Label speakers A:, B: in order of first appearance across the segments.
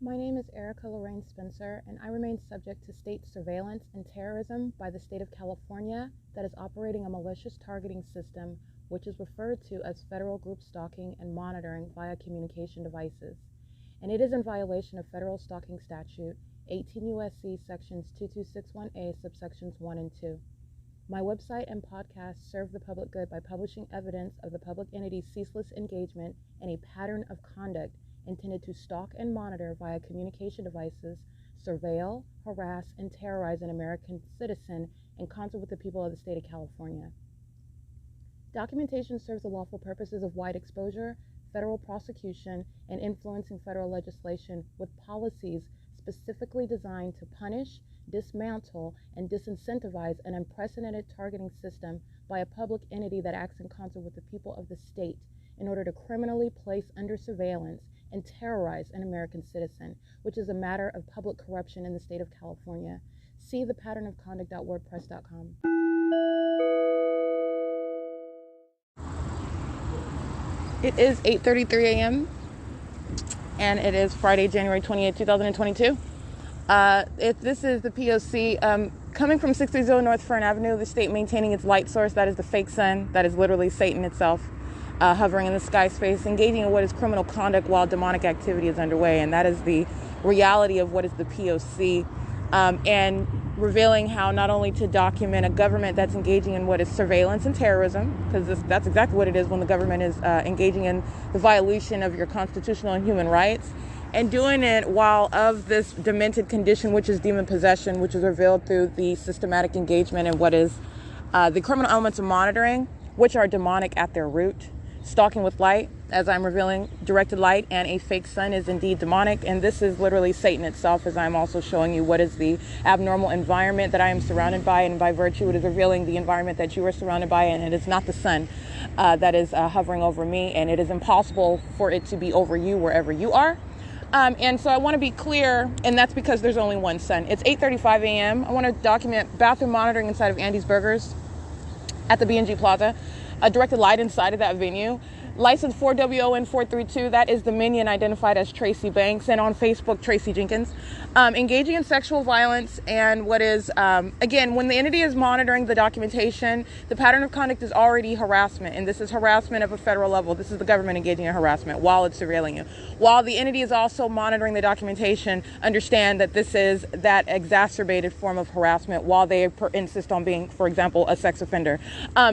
A: My name is Erica Lorraine Spencer, and I remain subject to state surveillance and terrorism by the state of California that is operating a malicious targeting system, which is referred to as federal group stalking and monitoring via communication devices. And it is in violation of federal stalking statute 18 U.S.C. sections 2261A subsections 1 and 2. My website and podcast serve the public good by publishing evidence of the public entity's ceaseless engagement in a pattern of conduct intended to stalk and monitor via communication devices, surveil, harass, and terrorize an American citizen in concert with the people of the state of California. Documentation serves the lawful purposes of wide exposure, federal prosecution, and influencing federal legislation with policies specifically designed to punish, dismantle, and disincentivize an unprecedented targeting system by a public entity that acts in concert with the people of the state in order to criminally place under surveillance and terrorize an American citizen, which is a matter of public corruption in the state of California. See thepatternofconduct.wordpress.com. It is 8:33 a.m. and it is Friday, January 28, 2022. If this is the P.O.C. Coming from 630 North Fern Avenue, the state maintaining its light source, that is the fake sun, that is literally Satan itself, hovering in the sky space, engaging in what is criminal conduct while demonic activity is underway. And that is the reality of what is the P.O.C. And revealing how not only to document a government that's engaging in what is surveillance and terrorism, because that's exactly what it is when the government is engaging in the violation of your constitutional and human rights, and doing it while of this demented condition, which is demon possession, which is revealed through the systematic engagement in what is the criminal elements of monitoring, which are demonic at their root. Stalking with light, as I'm revealing, directed light and a fake sun is indeed demonic, and this is literally Satan itself, as I'm also showing you what is the abnormal environment that I am surrounded by, and by virtue it is revealing the environment that you are surrounded by, and it is not the sun that is hovering over me, and it is impossible for it to be over you wherever you are. And so I want to be clear, and that's because there's only one sun. It's 8:35 a.m. I want to document bathroom monitoring inside of Andy's Burgers at the B&G Plaza. Directed light inside of that venue. License 4WON432, that is the minion identified as Tracy Banks, and on Facebook, Tracy Jenkins. Engaging in sexual violence, and what is, again, when the entity is monitoring the documentation, the pattern of conduct is already harassment, and this is harassment of a federal level. This is the government engaging in harassment while it's surveilling you. While the entity is also monitoring the documentation, understand that this is that exacerbated form of harassment while they insist on being, for example, a sex offender.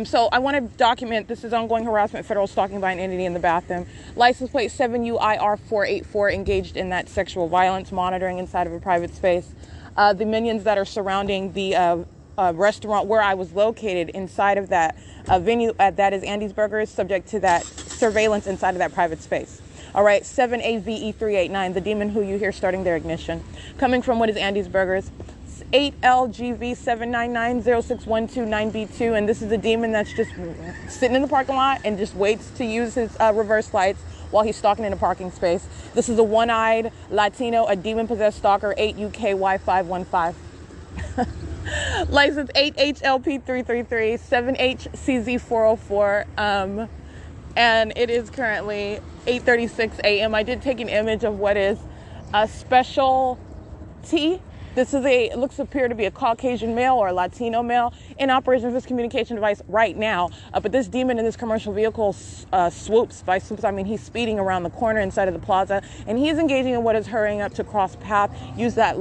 A: So I want to document this is ongoing harassment, federal stalking by an entity in the bathroom. License plate 7UIR484, engaged in that sexual violence monitoring inside of a private space. The minions that are surrounding the restaurant where I was located inside of that venue, that is Andy's Burgers, subject to that surveillance inside of that private space. All right, 7AVE389, the demon who you hear starting their ignition. Coming from what is Andy's Burgers, 8LGV7990612-9B2, and this is a demon that's just sitting in the parking lot and just waits to use his reverse lights while he's stalking in a parking space. This is a one-eyed Latino, a demon-possessed stalker, 8UKY515. License 8HLP333, 7HCZ404, and it is currently 8:36 a.m. I did take an image of what is a special T. This is it looks appear to be a Caucasian male or a Latino male in operation of this communication device right now. But this demon in this commercial vehicle swoops. By swoops, I mean he's speeding around the corner inside of the plaza, and he is engaging in what is hurrying up to cross path. Use that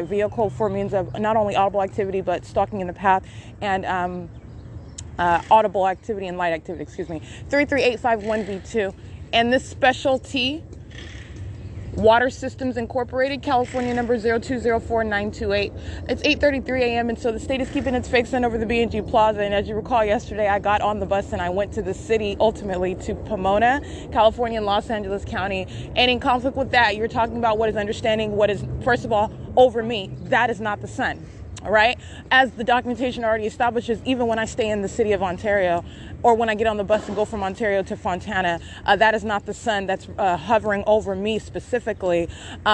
A: vehicle for means of not only audible activity but stalking in the path and audible activity and light activity. Excuse me. 33851V2, and this specialty. Water Systems Incorporated, California number 0204928. It's 8:33 a.m. and so the state is keeping its fake sun over the B&G Plaza. And as you recall, yesterday I got on the bus and I went to the city, ultimately to Pomona, California, and Los Angeles County. And in conflict with that, you're talking about what is understanding what is, first of all, over me. That is not the sun. All right. As the documentation already establishes, even when I stay in the city of Ontario, or when I get on the bus and go from Ontario to Fontana, that is not the sun that's hovering over me specifically,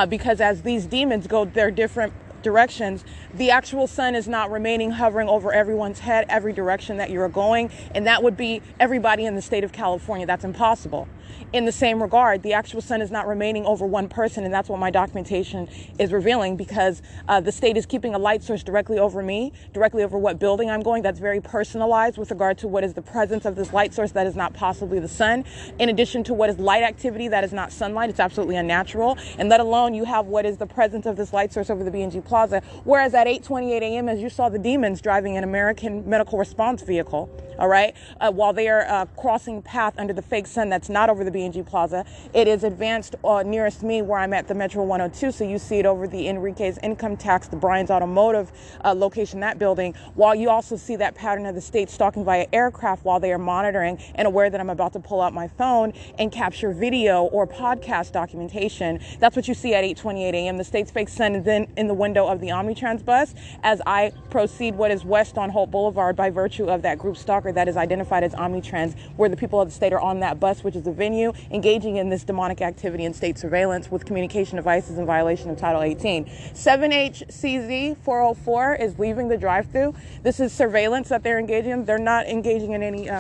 A: because as these demons go their different directions, the actual sun is not remaining hovering over everyone's head, every direction that you're going, and that would be everybody in the state of California. That's impossible. in the same regard, the actual sun is not remaining over one person, and that's what my documentation is revealing, because the state is keeping a light source directly over me, directly over what building I'm going. That's very personalized with regard to what is the presence of this light source that is not possibly the sun, in addition to what is light activity that is not sunlight. It's absolutely unnatural. And let alone you have what is the presence of this light source over the B&G Plaza, whereas at 8:28 a.m., as you saw the demons driving an American medical response vehicle, all right, while they are crossing path under the fake sun that's not over the B&G Plaza, it is advanced nearest me where I'm at the Metro 102. So you see it over the Enrique's Income Tax, the Bryan's Automotive location, that building, while you also see that pattern of the state stalking via aircraft while they are monitoring and aware that I'm about to pull out my phone and capture video or podcast documentation. That's what you see at 8:28 a.m. The state's fake sun is then in the window of the Omnitrans bus as I proceed what is west on Holt Boulevard by virtue of that group stalker that is identified as Omnitrans, where the people of the state are on that bus, which is the venue, engaging in this demonic activity and state surveillance with communication devices in violation of Title 18. 7HCZ 404 is leaving the drive-thru. This is surveillance that they're engaging in. They're not engaging in any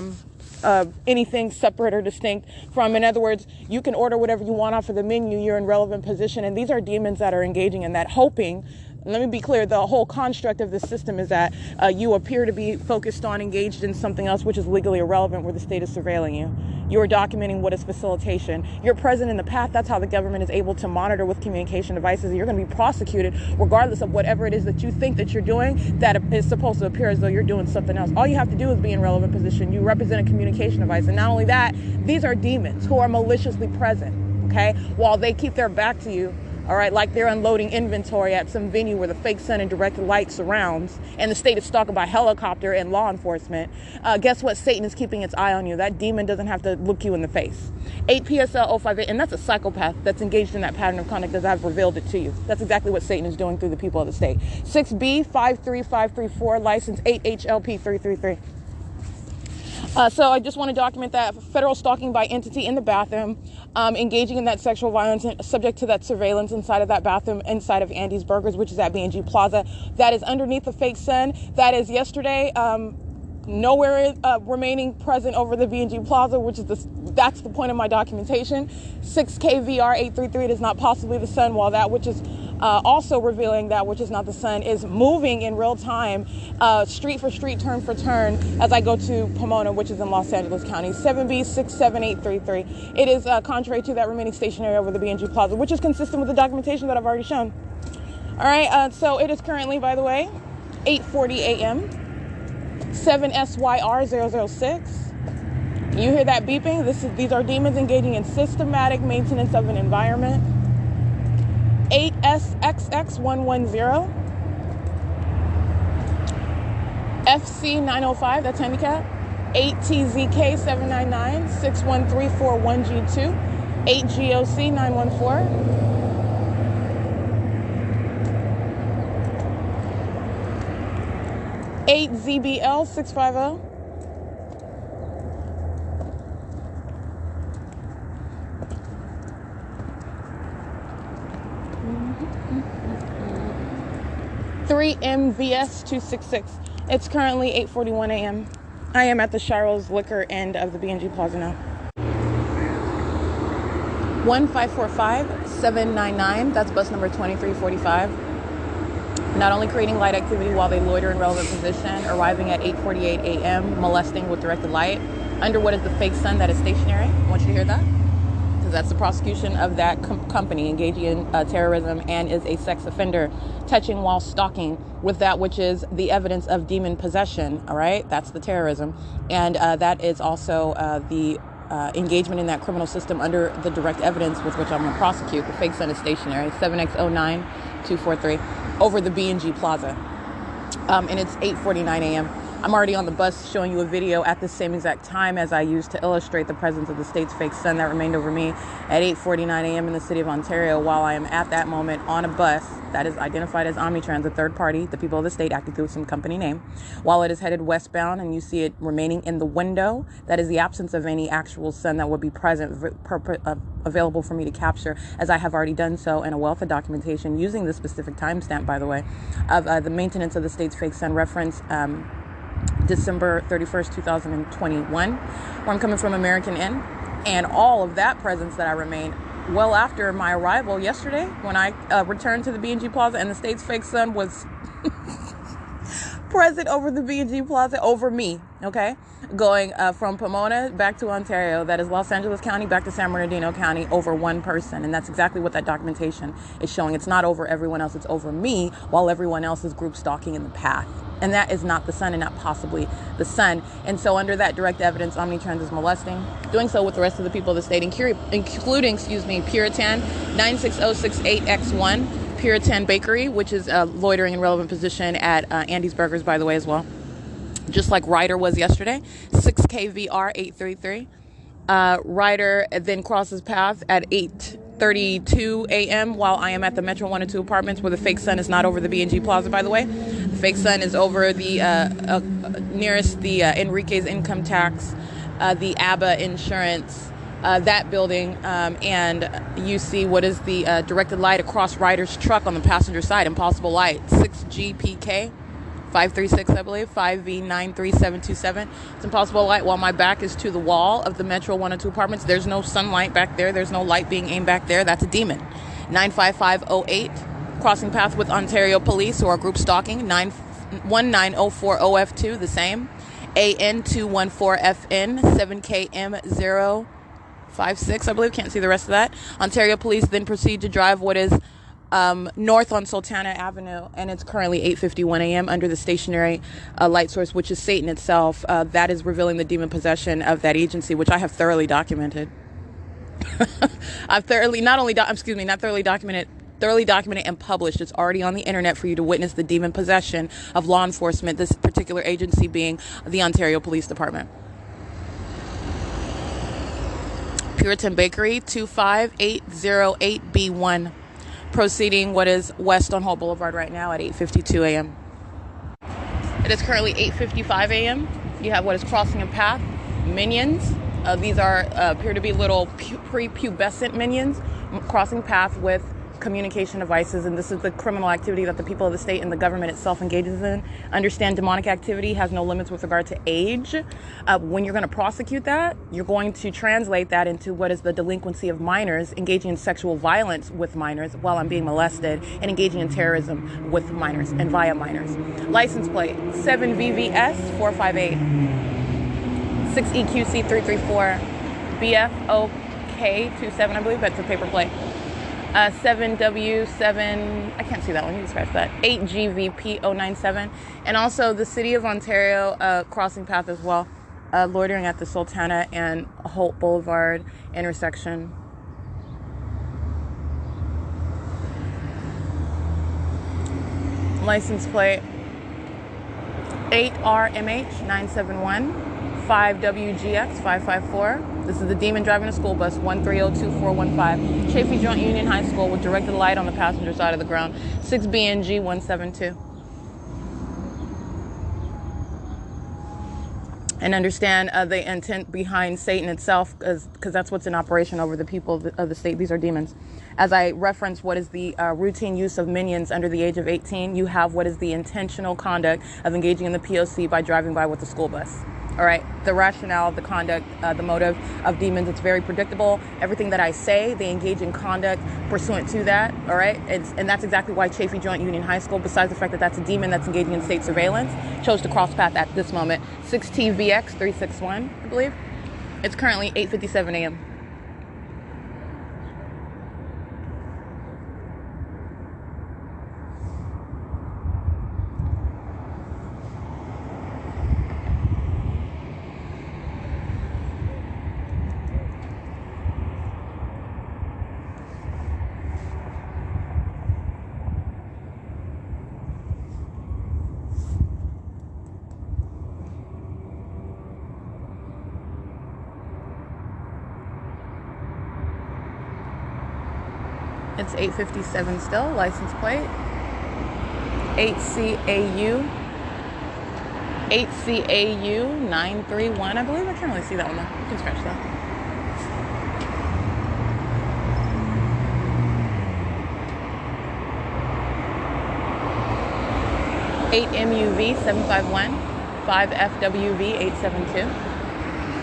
A: anything separate or distinct from. In other words, you can order whatever you want off of the menu. You're in relevant position, and these are demons that are engaging in that, hoping. Let me be clear, the whole construct of this system is that you appear to be focused on, engaged in something else which is legally irrelevant, where the state is surveilling you. You're documenting what is facilitation. You're present in the path. That's how the government is able to monitor with communication devices. You're going to be prosecuted regardless of whatever it is that you think that you're doing that is supposed to appear as though you're doing something else. All you have to do is be in relevant position. You represent a communication device. And not only that, these are demons who are maliciously present, okay, while they keep their back to you. All right, like they're unloading inventory at some venue where the fake sun and direct light surrounds, and the state is stalked by helicopter and law enforcement. Guess what? Satan is keeping its eye on you. That demon doesn't have to look you in the face. 8 PSL 058, and that's a psychopath that's engaged in that pattern of conduct as I've revealed it to you. That's exactly what Satan is doing through the people of the state. 6B 53534, license 8HLP 333. So I just want to document that federal stalking by entity in the bathroom, engaging in that sexual violence, subject to that surveillance inside of that bathroom, inside of Andy's Burgers, which is at B&G Plaza. That is underneath the fake sun. That is yesterday. Nowhere remaining present over the B&G Plaza, which is that's the point of my documentation. 6KVR 833, it is not possibly the sun, while that which is also revealing that which is not the sun is moving in real time, street for street, turn for turn, as I go to Pomona, which is in Los Angeles County. 7B 67833. It is contrary to that remaining stationary over the B&G Plaza, which is consistent with the documentation that I've already shown. All right, so it is currently, by the way, 8:40 a.m. 7SYR006. You hear that beeping? These are demons engaging in systematic maintenance of an environment. 8SXX110. FC905, that's handicap. 8TZK799, 61341G2. 8GOC914. 8ZBL650. 3MVS266. It's currently 8:41 a.m. I am at the Shiro's Liquor end of the B&G Plaza now. 1545799. That's bus number 2345. Not only creating light activity while they loiter in relevant position, arriving at 8:48 a.m., molesting with directed light under what is the fake sun that is stationary. I want you to hear that, because that's the prosecution of that company engaging in terrorism and is a sex offender, touching while stalking with that which is the evidence of demon possession. All right, that's the terrorism, and that is also the engagement in that criminal system under the direct evidence with which I'm going to prosecute. The fake sun is stationary. 7X09243 over the B&G Plaza, and it's 8:49 a.m. I'm already on the bus showing you a video at the same exact time as I used to illustrate the presence of the state's fake sun that remained over me at 8:49 a.m. in the city of Ontario, while I am at that moment on a bus that is identified as Omnitrans, a third party, the people of the state acting through some company name, while it is headed westbound, and you see it remaining in the window. That is the absence of any actual sun that would be present, available for me to capture, as I have already done so in a wealth of documentation using the specific timestamp, by the way, of the maintenance of the state's fake sun reference, December 31st, 2021, where I'm coming from American Inn. And all of that presence that I remained well after my arrival yesterday, when I returned to the B&G Plaza, and the state's fake son was present over the B&G Plaza over me, okay? Going from Pomona back to Ontario, that is Los Angeles County, back to San Bernardino County, over one person. And that's exactly what that documentation is showing. It's not over everyone else, it's over me, while everyone else is group stalking in the path. And that is not the son, and not possibly the son. And so under that direct evidence, Omnitrans is molesting, doing so with the rest of the people of the state, including, Puritan 96068X1, Puritan Bakery, which is a loitering in relevant position at Andy's Burgers, by the way, as well. Just like Ryder was yesterday, 6KVR 833. Ryder then crosses path at 8:32 a.m. while I am at the Metro 1 and 2 apartments, where the fake son is not over the B&G Plaza, by the way. The fake son is over the nearest the Enrique's income tax, the ABBA insurance, that building, and you see what is the directed light across Ryder's truck on the passenger side, impossible light, 6GPK 536, I believe, 5V93727. It's impossible light while my back is to the wall of the Metro 1 and 2 apartments. There's no sunlight back there. There's no light being aimed back there. That's a demon. 95508, crossing path with Ontario police who are group stalking. 19040F2, the same. AN214FN, 7KM056, I believe. Can't see the rest of that. Ontario police then proceed to drive what is north on Sultana Avenue, and it's currently 8:51 a.m. under the stationary light source, which is Satan itself. That is revealing the demon possession of that agency, which I have thoroughly documented. thoroughly documented and published. It's already on the internet for you to witness the demon possession of law enforcement, this particular agency being the Ontario Police Department. Puritan Bakery 25808B1. Proceeding what is west on Holt Boulevard right now at 8:52 a.m. It is currently 8:55 a.m. You have what is crossing a path, minions. These appear to be little prepubescent minions crossing path with communication devices, and this is the criminal activity that the people of the state and the government itself engages in. Understand, demonic activity has no limits with regard to age. When you're going to prosecute that, you're going to translate that into what is the delinquency of minors, engaging in sexual violence with minors while I'm being molested, and engaging in terrorism with minors and via minors. License plate 7VVS458, 6EQC334, BFOK27, I believe that's a paper plate. 7W7, I can't see that one, you can scratch that, 8GVP097, and also the City of Ontario crossing path as well, loitering at the Sultana and Holt Boulevard intersection. License plate 8RMH971, 5WGX554. This is the demon driving a school bus, 1302415. Chaffee Joint Union High School with directed light on the passenger side of the ground, 6BNG172. And understand the intent behind Satan itself, because that's what's in operation over the people of the state. These are demons. As I reference what is the routine use of minions under the age of 18, you have what is the intentional conduct of engaging in the P.O.C. by driving by with a school bus. All right, the rationale, the conduct, the motive of demons, it's very predictable. Everything that I say, they engage in conduct pursuant to that, all right? And that's exactly why Chaffee Joint Union High School, besides the fact that that's a demon that's engaging in state surveillance, chose to cross path at this moment. 6TVX361, I believe. It's currently 8:57 a.m. It's 8:57 still. License plate 8CAU 931, I believe. I can't really see that one though. You can scratch that. (8MUV 751, 5FWV 872,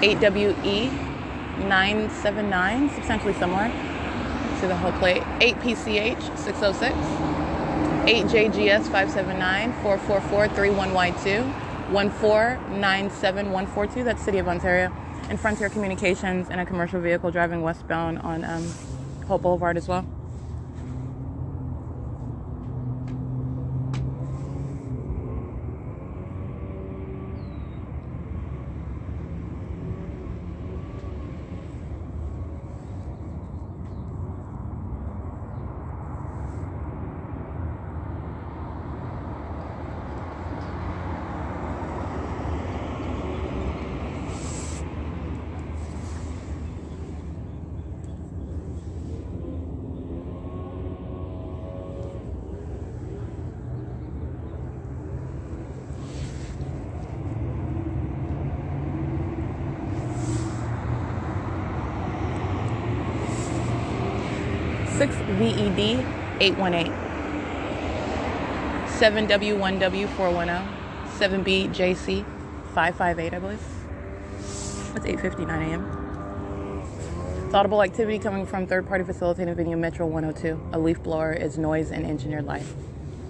A: 8WE 979, substantially similar to the whole plate. 8PCH 606, 8JGS 579, 444 31Y2, 1497142. That's City of Ontario. And Frontier Communications in a commercial vehicle driving westbound on Hope Boulevard as well. VED 818, 7W1W410, 7BJC 558, I believe. That's 8:59 a.m. It's audible activity coming from third-party facilitating venue Metro 102. A leaf blower is noise and engineered light.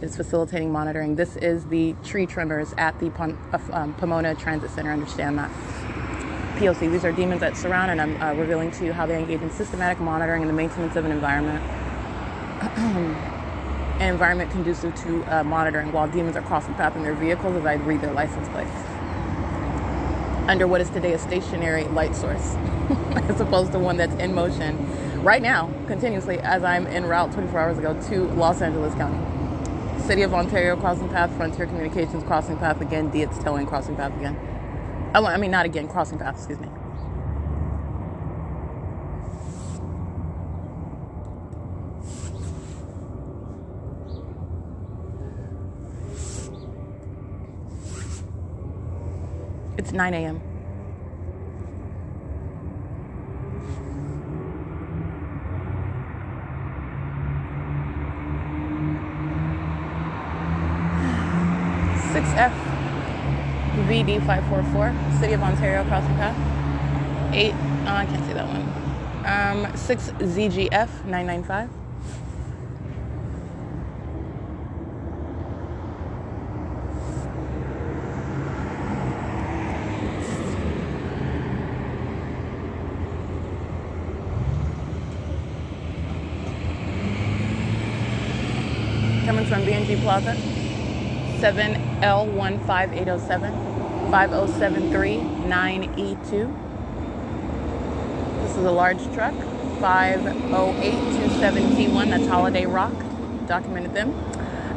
A: It's facilitating monitoring. This is the tree trimmers at the Pomona Transit Center. Understand that. P.O.C. These are demons that surround, and I'm revealing to you how they engage in systematic monitoring and the maintenance of an environment. An environment conducive to monitoring while demons are crossing path in their vehicles as I read their license plates. Under what is today a stationary light source, as opposed to one that's in motion right now, continuously, as I'm en route 24 hours ago to Los Angeles County. City of Ontario crossing path, Frontier Communications crossing path again, Dietz Towing crossing path again. I mean, not again, crossing path, excuse me. It's 9 a.m. F VD 544, City of Ontario crossing path. 8, I can't see that one. 6 ZGF 995. Coming from BNG Plaza. 7L15807, 5073 9E2. This is a large truck. 50827T1, that's Holiday Rock. Documented them.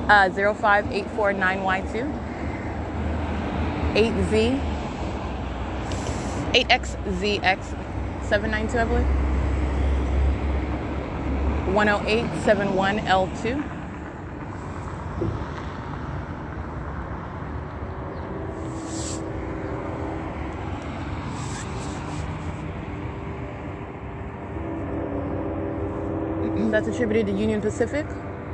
A: 05849Y2. 8XZX792, I believe. 10871L2. That's attributed to Union Pacific,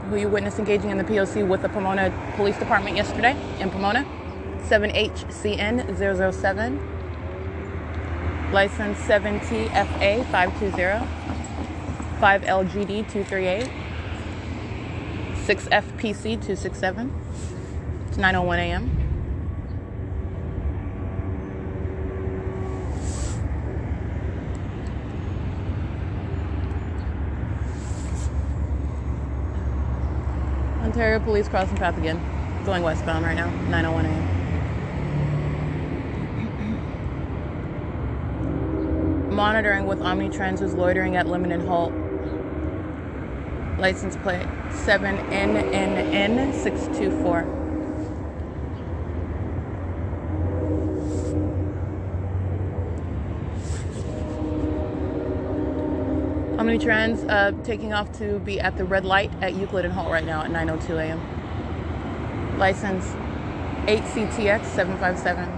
A: who you witnessed engaging in the P.O.C. with the Pomona Police Department yesterday in Pomona. 7HCN007. License 7TFA 520. 5LGD 238. 6FPC 267. It's 9:01 a.m. Ontario Police crossing path again. Going westbound right now, 9:01 a.m. Monitoring with Omnitrans who's loitering at Lemon and Halt. License plate 7NNN624. Omnitrans taking off to be at the red light at Euclid and Holt right now at 9:02 a.m. License 8CTX757,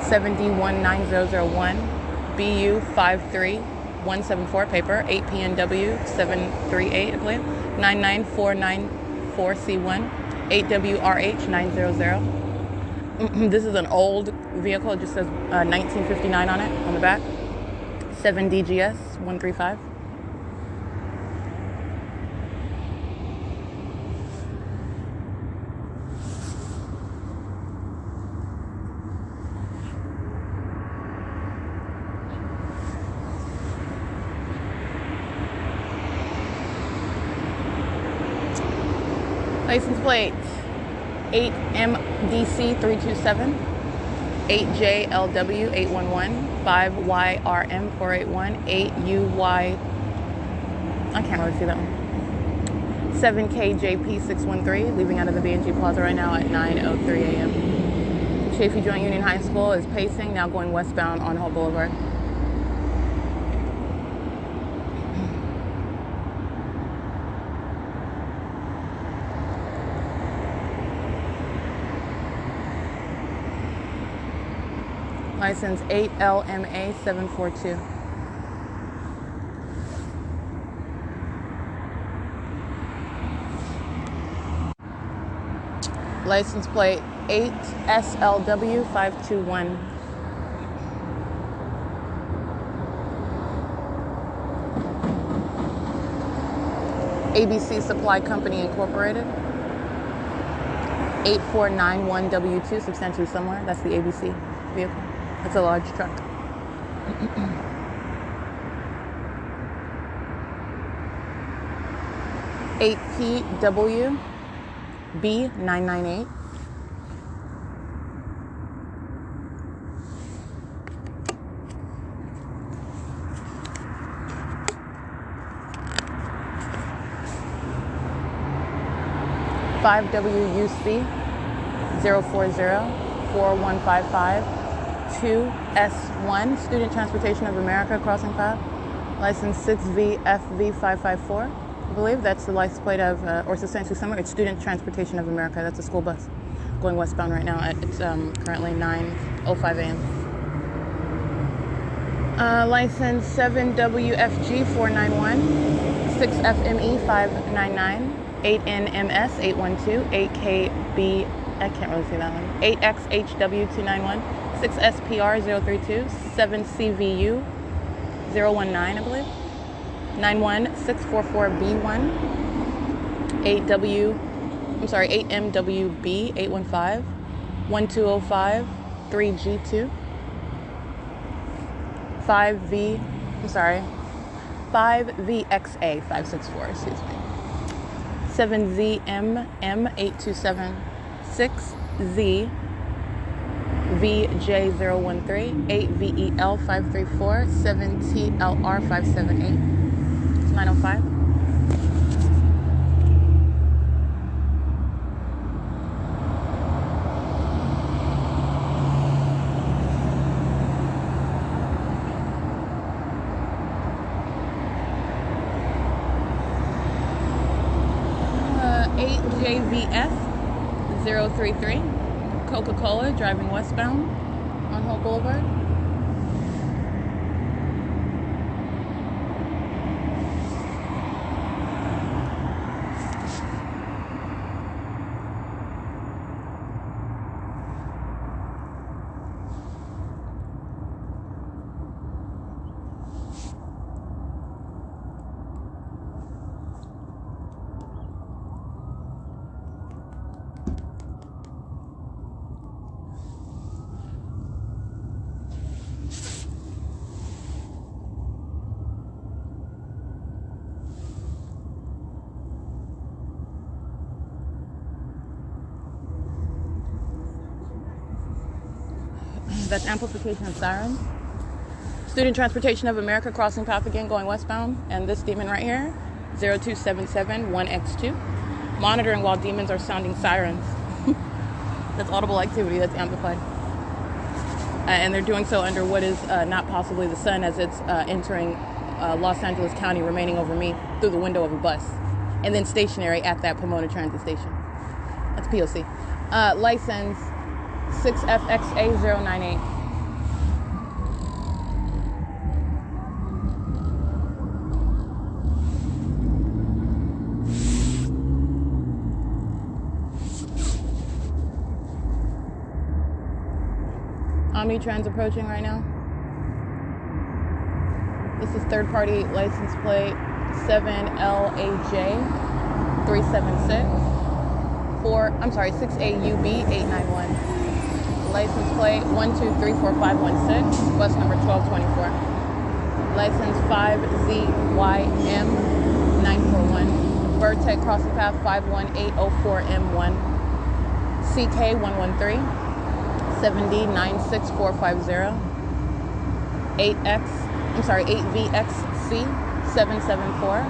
A: 7D19001, BU53174, paper 8PNW738, I believe, 99494C1, 8WRH900. This is an old vehicle. It just says 1959 on it, on the back. 7DGS 135. License plate 8MDC327, 8JLW811, 5YRM481, 8UY, I can't really see that one, 7KJP613, leaving out of the B&G Plaza right now at 9:03 a.m. Chaffee Joint Union High School is pacing, now going westbound on Holt Boulevard. License 8LMA742. License plate 8SLW521. ABC Supply Company Incorporated. 8491W2, substantially similar. That's the ABC vehicle. It's a large truck. $8PW B998. $5WUC 0404155 2S1, Student Transportation of America, crossing path. License 6VFV554. I believe that's the license plate of, or substantially similar. It's Student Transportation of America. That's a school bus going westbound right now. It's currently 9:05 a.m. License 7WFG491, 6FME599, 8NMS812, 8KB, I can't really see that one, 8XHW291, 6SPR032, 7CVU 019, I believe, 91644B1, 8MWB 815, 1205 3G2, 5VXA 564, excuse me, 7ZMM827, 6Z VJ013, 8VEL534, 7TLR578. It's 9:05. JVF 033, Coca-Cola, driving westbound on Holt Boulevard. That's amplification of sirens. Student Transportation of America, crossing path again, going westbound. And this demon right here, 02771X2. Monitoring while demons are sounding sirens. That's audible activity, that's amplified. And they're doing so under what is not possibly the sun, as it's entering Los Angeles County, remaining over me through the window of a bus. And then stationary at that Pomona transit station. That's P.O.C. License 6FXA098. Omnitrans approaching right now. Third party license plate 7LAJ 376. 6AUB 891. License plate 1234516. Bus number 1224. License 5ZYM 941. Vertex crossing path 51804M1. CK113. 7D96450. 8VXC 774.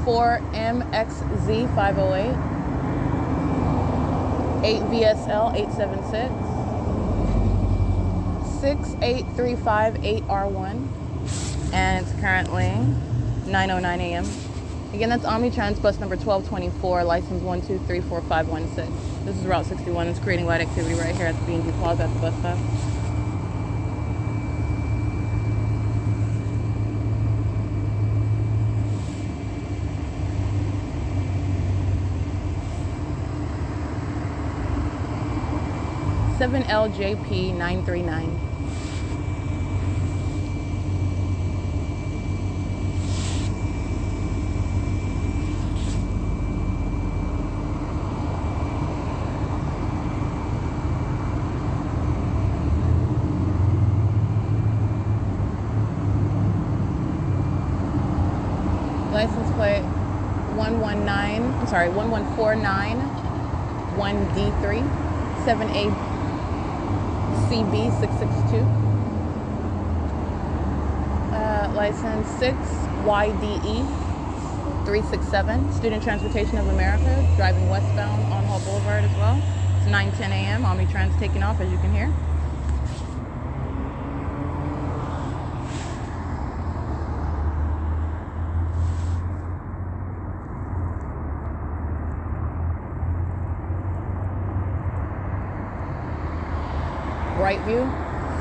A: 4MXZ 508. 8VSL 876. 68358R1. And it's currently 9:09 a.m. Again, that's Omnitrans bus number 1224, license 1234516. This is Route 61. It's creating light activity right here at the B&G Plaza at the bus stop. (7LJP 939). License plate 1149 1D3 7ACB 662. License 6YDE 367. Student Transportation of America, driving westbound on Hall Boulevard as well. It's 9:10 a.m. Omnitrans taking off, as you can hear. Brightview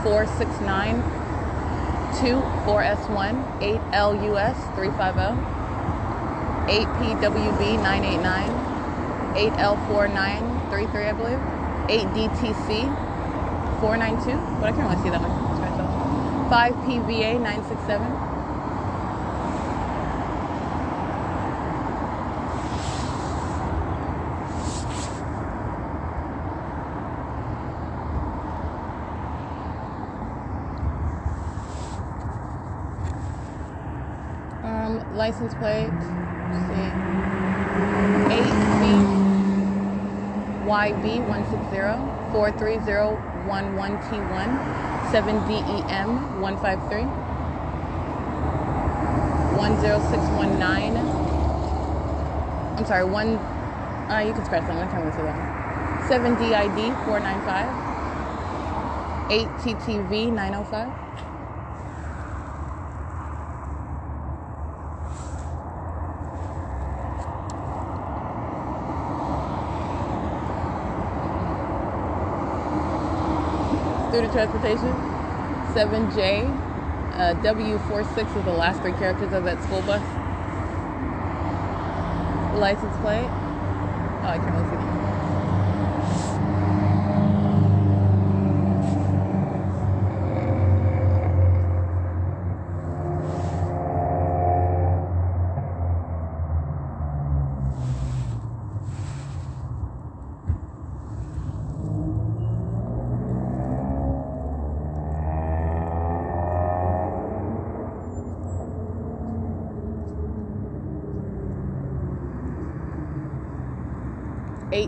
A: 469 24S1 8LUS 350 8PWB 989 8L4933 I believe 8DTC 492, but I can't really see that one. 5PVA 967. License plate, let's see, 8VYB160 43011T1 7DEM 153 10619. I'm sorry, you can scratch that one. I can't really see that one. 7DID 495 8TTV 905. Student Transportation 7J W46 is the last three characters of that school bus. License plate. Oh, I can't really see that.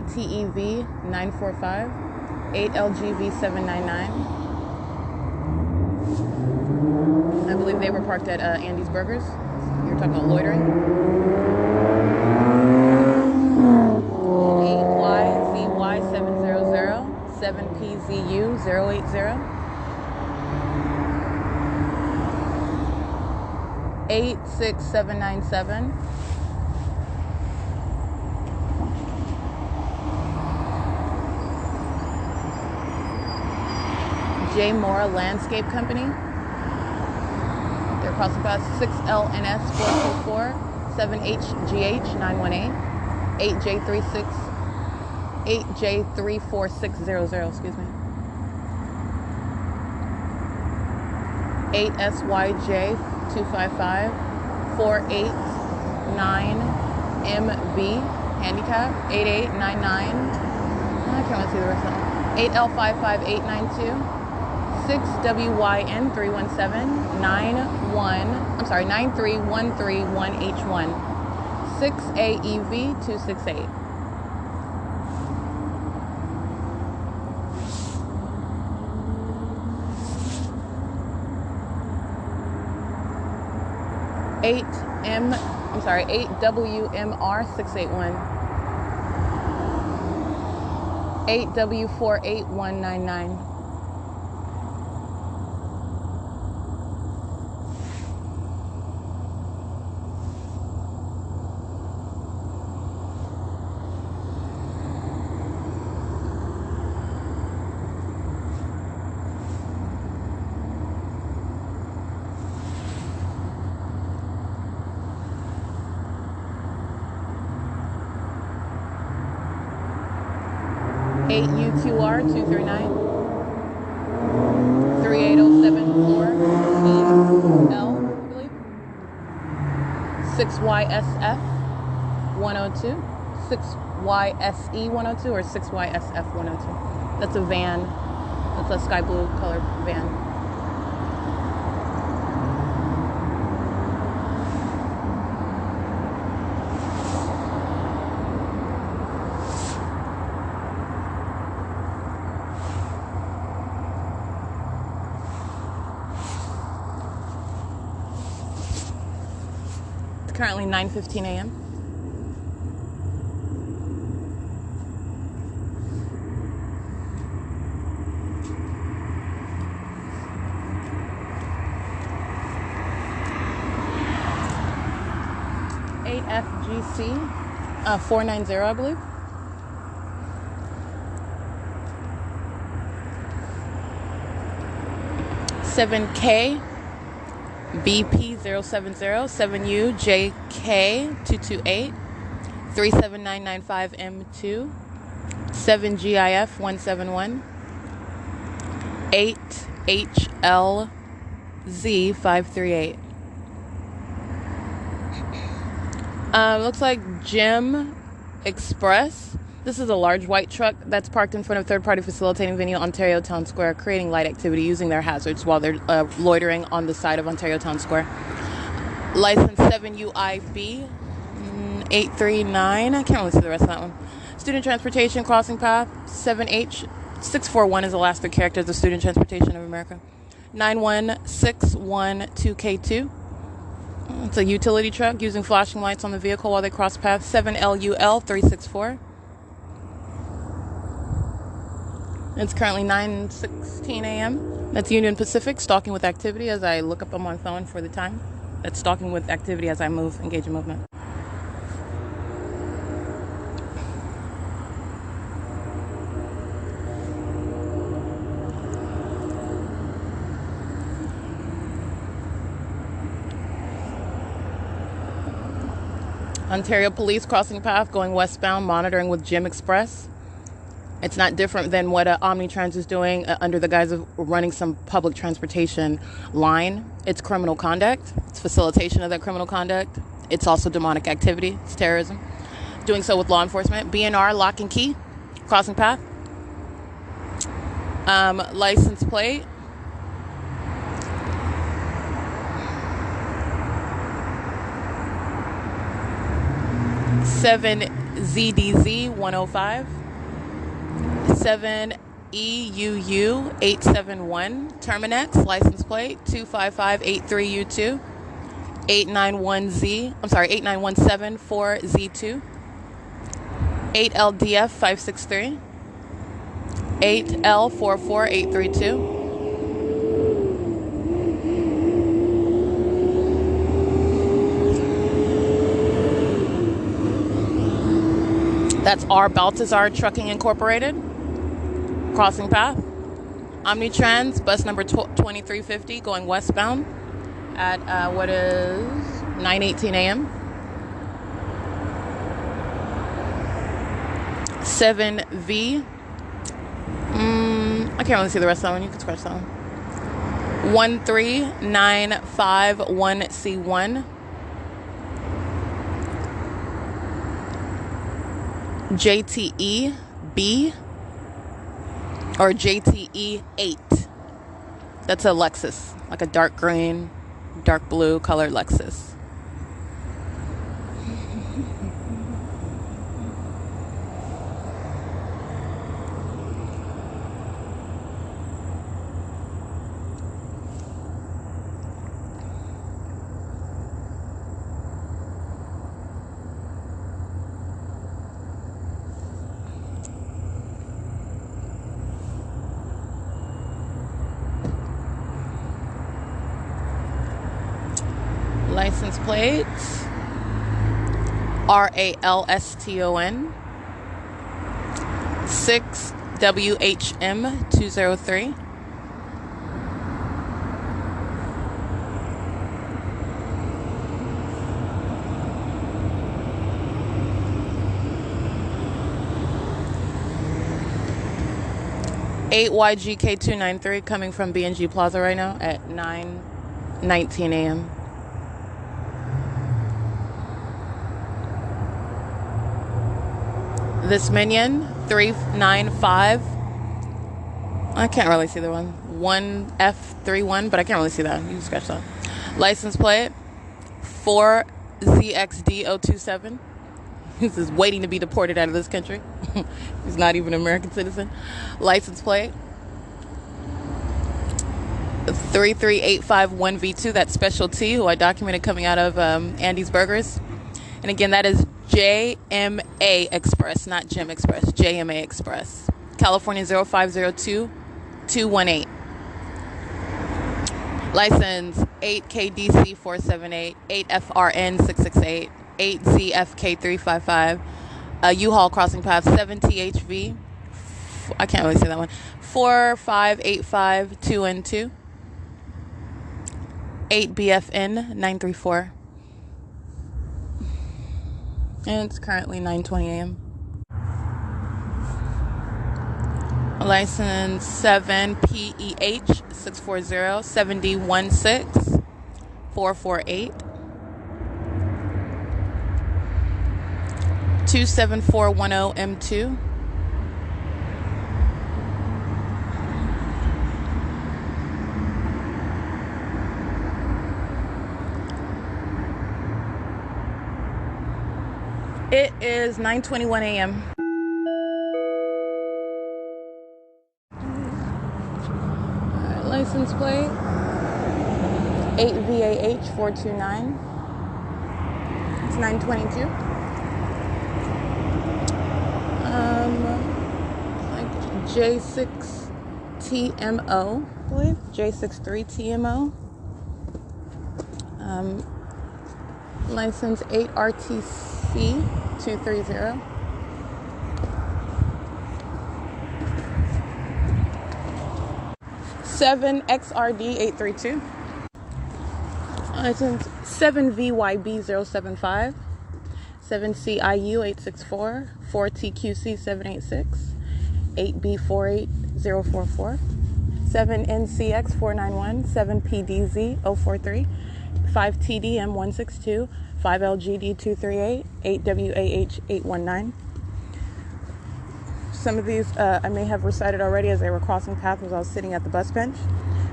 A: TEV 945, 8LGV 799. I believe they were parked at Andy's Burgers. You were talking about loitering. 8YZY 700, 7PZU 080. 86797. J. Mora Landscape Company. Their crossing path 6LNS 424 7HGH 918 8J34600. Excuse me. 8SYJ 255 489MB handicap 8899. I can't really see the rest of them. 8L55892 6WYN 317 93131H1 6AEV 268. Eight WMR 681. 8W48199. UQR 239 38074 L, I believe. 6YSF 102 6YSE 102 or 6YSF 102. That's a van. That's a sky blue colored van. Currently 9:15 a.m. FGC 490, I believe. $7K BP070 7U JK 228 37995 M2 7GIF 171 8HLZ 538. Looks like Gym Express. This is a large white truck that's parked in front of third-party facilitating venue Ontario Town Square, creating light activity using their hazards while they're loitering on the side of Ontario Town Square. License 7UIB 839. I can't really see the rest of that one. Student Transportation Crossing Path 7H641 is the last three characters of Student Transportation of America. 91612K2. It's a utility truck using flashing lights on the vehicle while they cross paths. 7LUL 364. It's currently 9:16 a.m. That's Union Pacific, stalking with activity as I look up on my phone for the time. That's stalking with activity as I engage in movement. Ontario Police crossing path going westbound, monitoring with Gym Express. It's not different than what Omnitrans is doing under the guise of running some public transportation line. It's criminal conduct. It's facilitation of that criminal conduct. It's also demonic activity. It's terrorism. Doing so with law enforcement. BNR lock and key crossing path. License plate. ZDZ 105. 7EUU 871 Terminex license plate 25583U2 89117 4Z2 8LDF 563 8L44832. That's R. Baltazar Trucking Incorporated. Crossing path. Omnitrans, bus number 2350, going westbound at what is 9:18 a.m. 7V. I can't really see the rest of that one. You can scratch that one. 13951C1. JTE B or JTE 8. That's a Lexus, like a dark green, dark blue colored Lexus. License plates RALSTON 6WHM 203. YGK 293 coming from B&G Plaza right now at 9:19 a.m. This Minion 395. I can't really see the one. 1F31, but I can't really see that. You can scratch that. License plate 4ZXD027. This is waiting to be deported out of this country. He's not even an American citizen. License plate 33851V2. That's Special T, who I documented coming out of Andy's Burgers. And again, that is JMA Express, not Jim Express. JMA Express. California 0502218. License 8KDC478, 8FRN668, 8ZFK355. U-Haul Crossing Path 7THV. I can't really say that one. 45852N2. 8BFN934. And it's currently 9:20 a.m. License 7PEH640 7D16 448 27410M2. It is 9:21 a.m. Alright, license plate 8VAH429. It's 9:22. Like J6TMO, I believe. J63TMO. License 8RTC230. Seven XRD832. License 7VYB075. 7CIU864. 4TQC786. 8B48044. 7NCX491. 7PDZ043. 5TDM162. 5LGD238. 8WAH819. Some of these I may have recited already as they were crossing paths as I was sitting at the bus bench,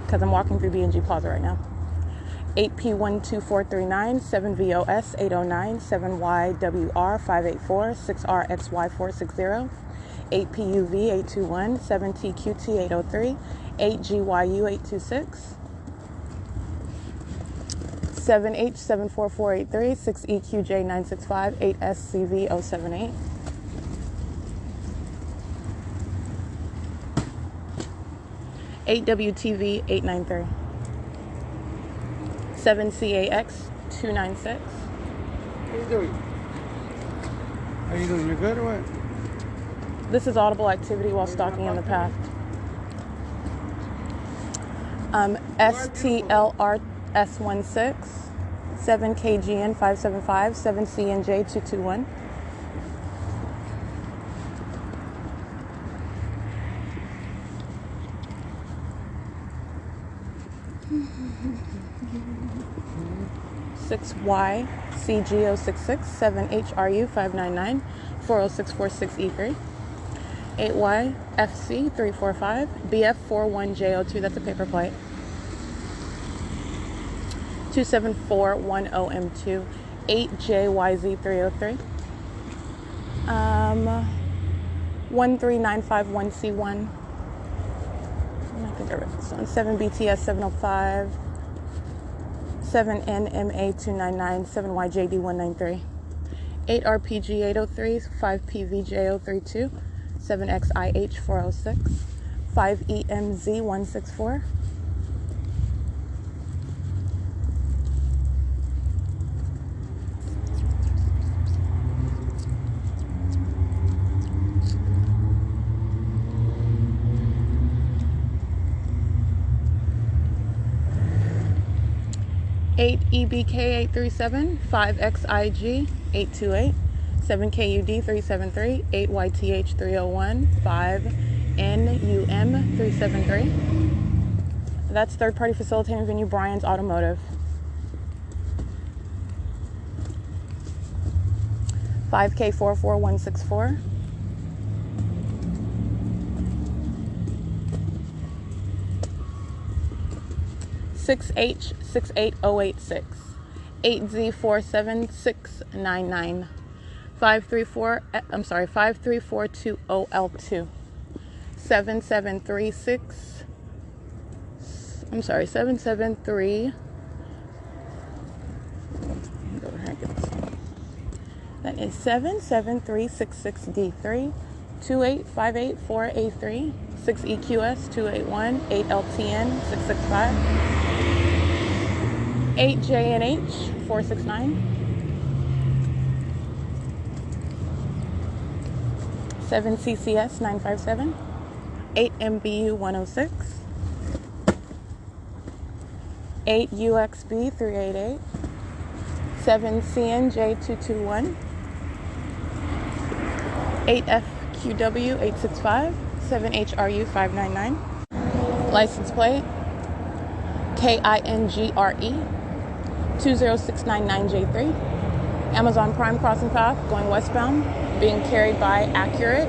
A: because I'm walking through B&G Plaza right now. 8P12439, 7VOS809, 7YWR584, 6RXY460, 8PUV821, 7TQT803, 8GYU826, 7H74483, 6EQJ965, 8SCV078. 8WTV893. 7CAX296.
B: What are you doing? Are you doing? You good or what?
A: This is audible activity while stalking in the path. STLRS16, 7KGN575, 7CNJ221. 6YCGO66, 7HRU599, 40646E3, 8YFC345, BF41JO2, that's a paper plate, 27410M2, 8JYZ303, 13951C1, I think I read this one, 7BTS705, 7NMA299, 7YJD193, 8RPG803, 5PVJ032, 7XIH406, 5EMZ164, 8EBK837, 5XIG828, 7KUD373, 8YTH301, 5NUM373. That's third-party facilitating venue Brian's Automotive. 5K44164. 6H68086, 8Z47699, 53420L2, 7736, I'm sorry, 773, go ahead and get this one. That is 77366D3, 28584A3, 6EQS 281, 8LTN 665, 8JNH 469, 7CCS 957, 8MBU 106, 8UXB 388, 7CNJ 221, 8FQW 865, 7HRU 599, license plate KINGRE 20699J3, Amazon Prime crossing path going westbound, being carried by Accurate.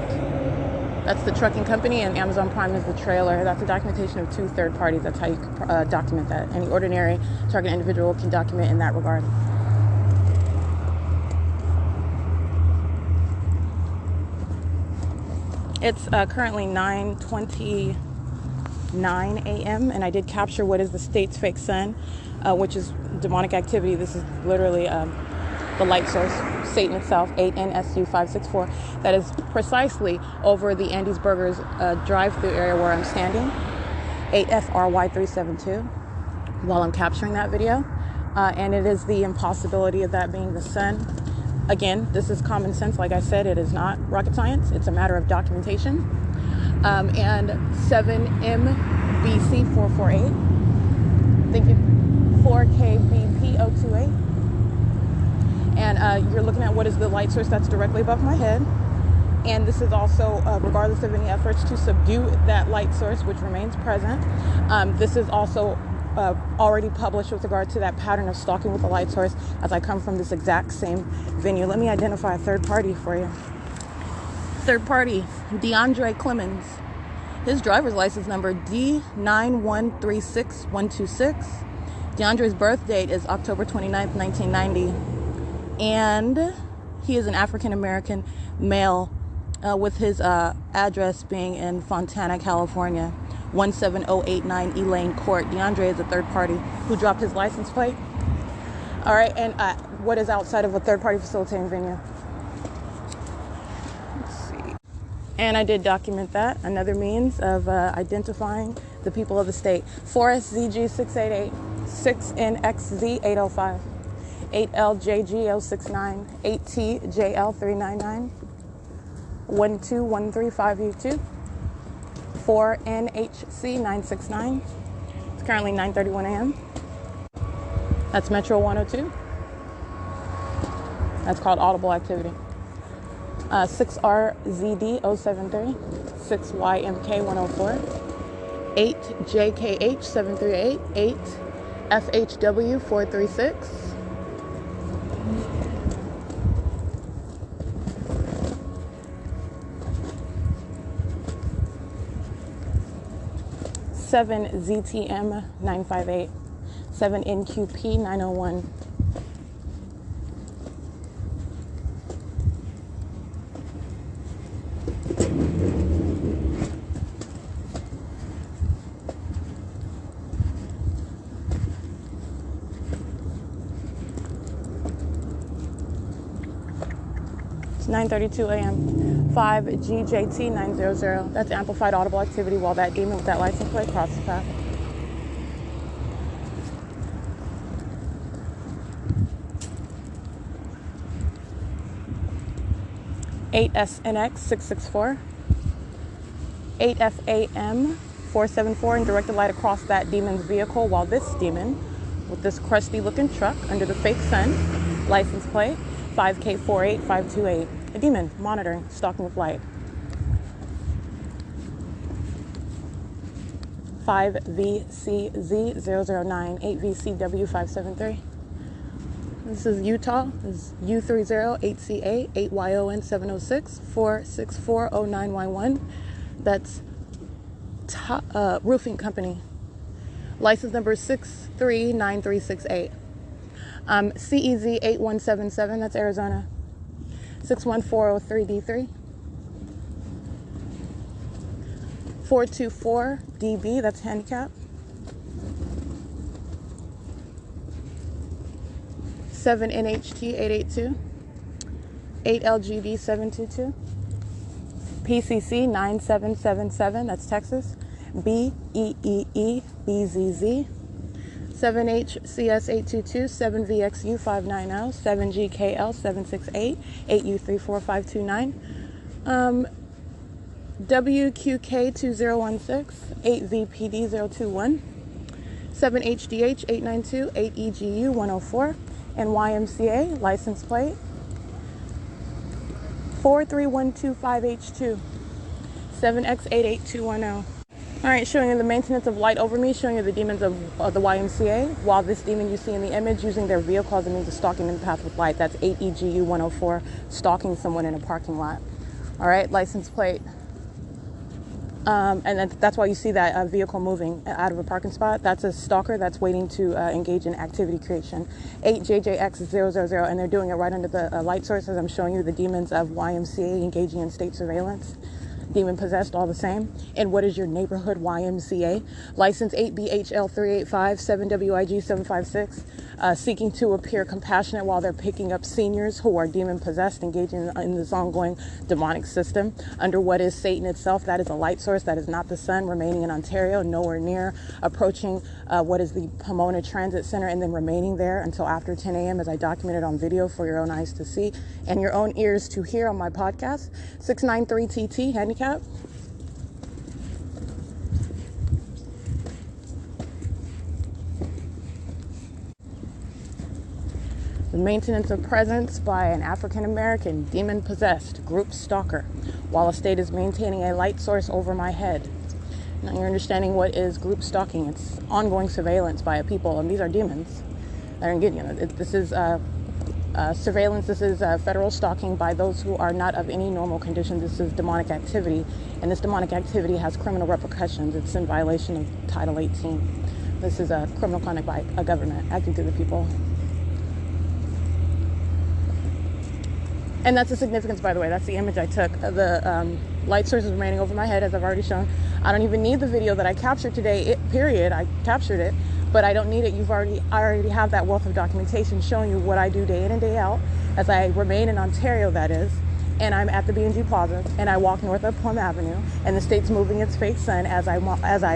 A: That's the trucking company, and Amazon Prime is the trailer. That's a documentation of two third parties. That's how you document that. Any ordinary target individual can document in that regard. It's currently 9:29 a.m. and I did capture what is the state's fake sun, which is demonic activity. This is literally the light source, Satan itself, 8NSU564. That is precisely over the Andy's Burgers drive-through area where I'm standing, 8FRY372, while I'm capturing that video. And it is the impossibility of that being the sun. Again, this is common sense. Like I said, it is not rocket science. It's a matter of documentation. And 7MBC448. Thank you. 4KBP028. And you're looking at what is the light source that's directly above my head. And this is also, regardless of any efforts to subdue that light source, which remains present, this is also already published with regard to that pattern of stalking with the light source as I come from this exact same venue. Let me identify a third party for you. Third party, DeAndre Clemens. His driver's license number D9136126. DeAndre's birth date is October 29th, 1990. And he is an African-American male with his address being in Fontana, California. 17089 Elaine Court. DeAndre is a third party who dropped his license plate. All right, and what is outside of a third party facilitating venue? Let's see. And I did document that. Another means of identifying the people of the state. 4SZG688, 6NXZ805, 8LJG069, 8TJL399, 12135U2. 4NHC969. It's currently 9:31 a.m. That's Metro 102. That's called audible activity. 6RZD073, 6YMK104, 8JKH738, 8FHW436, 7ZTM958, 7NQP901. It's 9:32 a.m. 5GJT900. That's amplified audible activity while that demon with that license plate crosses the path. (8SNX664), 8FAM474, and direct the light across that demon's vehicle while this demon with this crusty looking truck under the fake sun, license plate 5K48528. A demon monitoring, stalking with light. 5VCZ009, 8VCW573. This is Utah. This is U30 8CA 8YON706 4640911. That's roofing company. License number 639368. CEZ 8177. That's Arizona. 61403D3. 424DB. That's handicap. 7NHT882. 8LGD722. PCC 9777. That's Texas. BEEEBZZ. 7HCS822, 7VXU590, 7GKL768, 8U34529, WQK2016, 8VPD021, 7HDH892, 8EGU104, and YMCA license plate 43125H2, 7X88210. All right, showing you the maintenance of light over me, showing you the demons of the YMCA, while this demon you see in the image using their vehicle as a means of stalking in the path with light. That's 8EGU104, stalking someone in a parking lot. All right, license plate. And that's why you see that vehicle moving out of a parking spot. That's a stalker that's waiting to engage in activity creation. 8JJX000, and they're doing it right under the light source as I'm showing you the demons of YMCA engaging in state surveillance. Demon possessed, all the same. And what is your neighborhood YMCA? License 8BHL385, 7WIG756, seeking to appear compassionate while they're picking up seniors who are demon possessed, engaging in this ongoing demonic system under what is Satan itself. That is a light source. That is not the sun. Remaining in Ontario, nowhere near, approaching what is the Pomona Transit Center, and then remaining there until after 10 a.m. as I documented on video for your own eyes to see and your own ears to hear on my podcast. 693TT handicap. The maintenance of presence by an African-American demon-possessed group stalker while a state is maintaining a light source over my head. Now you're understanding what is group stalking. It's ongoing surveillance by a people, and these are demons that are engaging. This is surveillance. This is federal stalking by those who are not of any normal condition. This is demonic activity, and this demonic activity has criminal repercussions. It's in violation of Title 18. This is a criminal conduct by a government acting through the people. And that's the significance, by the way. That's the image I took. The light source is remaining over my head, as I've already shown. I don't even need the video that I captured today, period. I captured it, but I don't need it. I already have that wealth of documentation showing you what I do day in and day out as I remain in Ontario, that is. And I'm at the B&G Plaza, and I walk north of Plum Avenue, and the state's moving its fake sun as I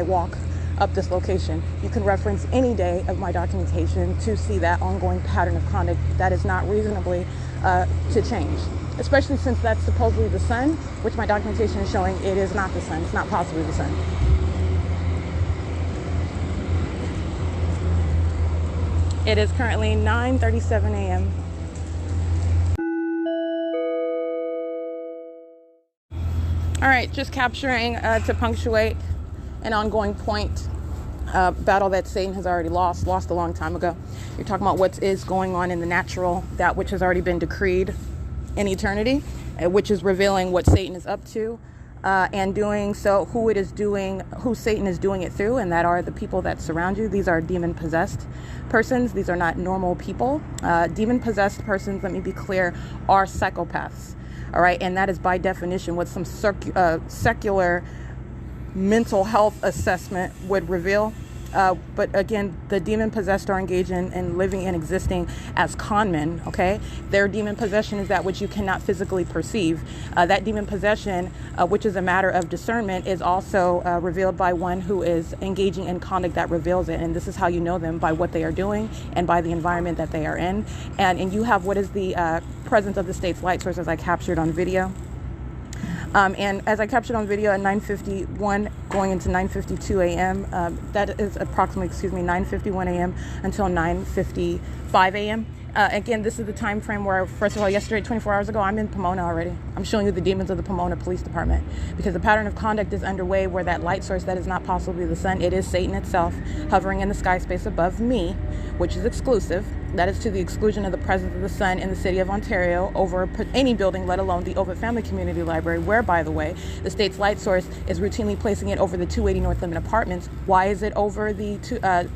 A: walk up this location. You can reference any day of my documentation to see that ongoing pattern of conduct that is not reasonably to change, especially since that's supposedly the sun, which my documentation is showing it is not the sun. It's not possibly the sun. It is currently 9:37 a.m. All right, just capturing to punctuate an ongoing point. Battle that Satan has already lost a long time ago. You're talking about what is going on in the natural, that which has already been decreed in eternity, which is revealing what Satan is up to. and doing so, who Satan is doing it through, and that are the people that surround you. These are demon-possessed persons. These are not normal people. Demon-possessed persons, let me be clear, are psychopaths. All right, and that is by definition what some secular mental health assessment would reveal. But again, the demon-possessed are engaged in living and existing as con men, okay? Their demon possession is that which you cannot physically perceive. That demon possession, which is a matter of discernment, is also revealed by one who is engaging in conduct that reveals it. And this is how you know them, by what they are doing and by the environment that they are in. And you have what is the presence of the state's light source, as I captured on video. And as I captured on video at 9:51 going into 9:52 a.m., that is approximately, 9:51 a.m. until 9:55 a.m. Again, this is the time frame where, first of all, yesterday, 24 hours ago, I'm in Pomona already. I'm showing you the demons of the Pomona Police Department, because the pattern of conduct is underway where that light source that is not possibly the sun, it is Satan itself hovering in the sky space above me, which is exclusive. That is to the exclusion of the presence of the sun in the city of Ontario over any building, let alone the Ovitt Family Community Library, where, by the way, the state's light source is routinely placing it over the 280 North Limit Apartments. Why is it over the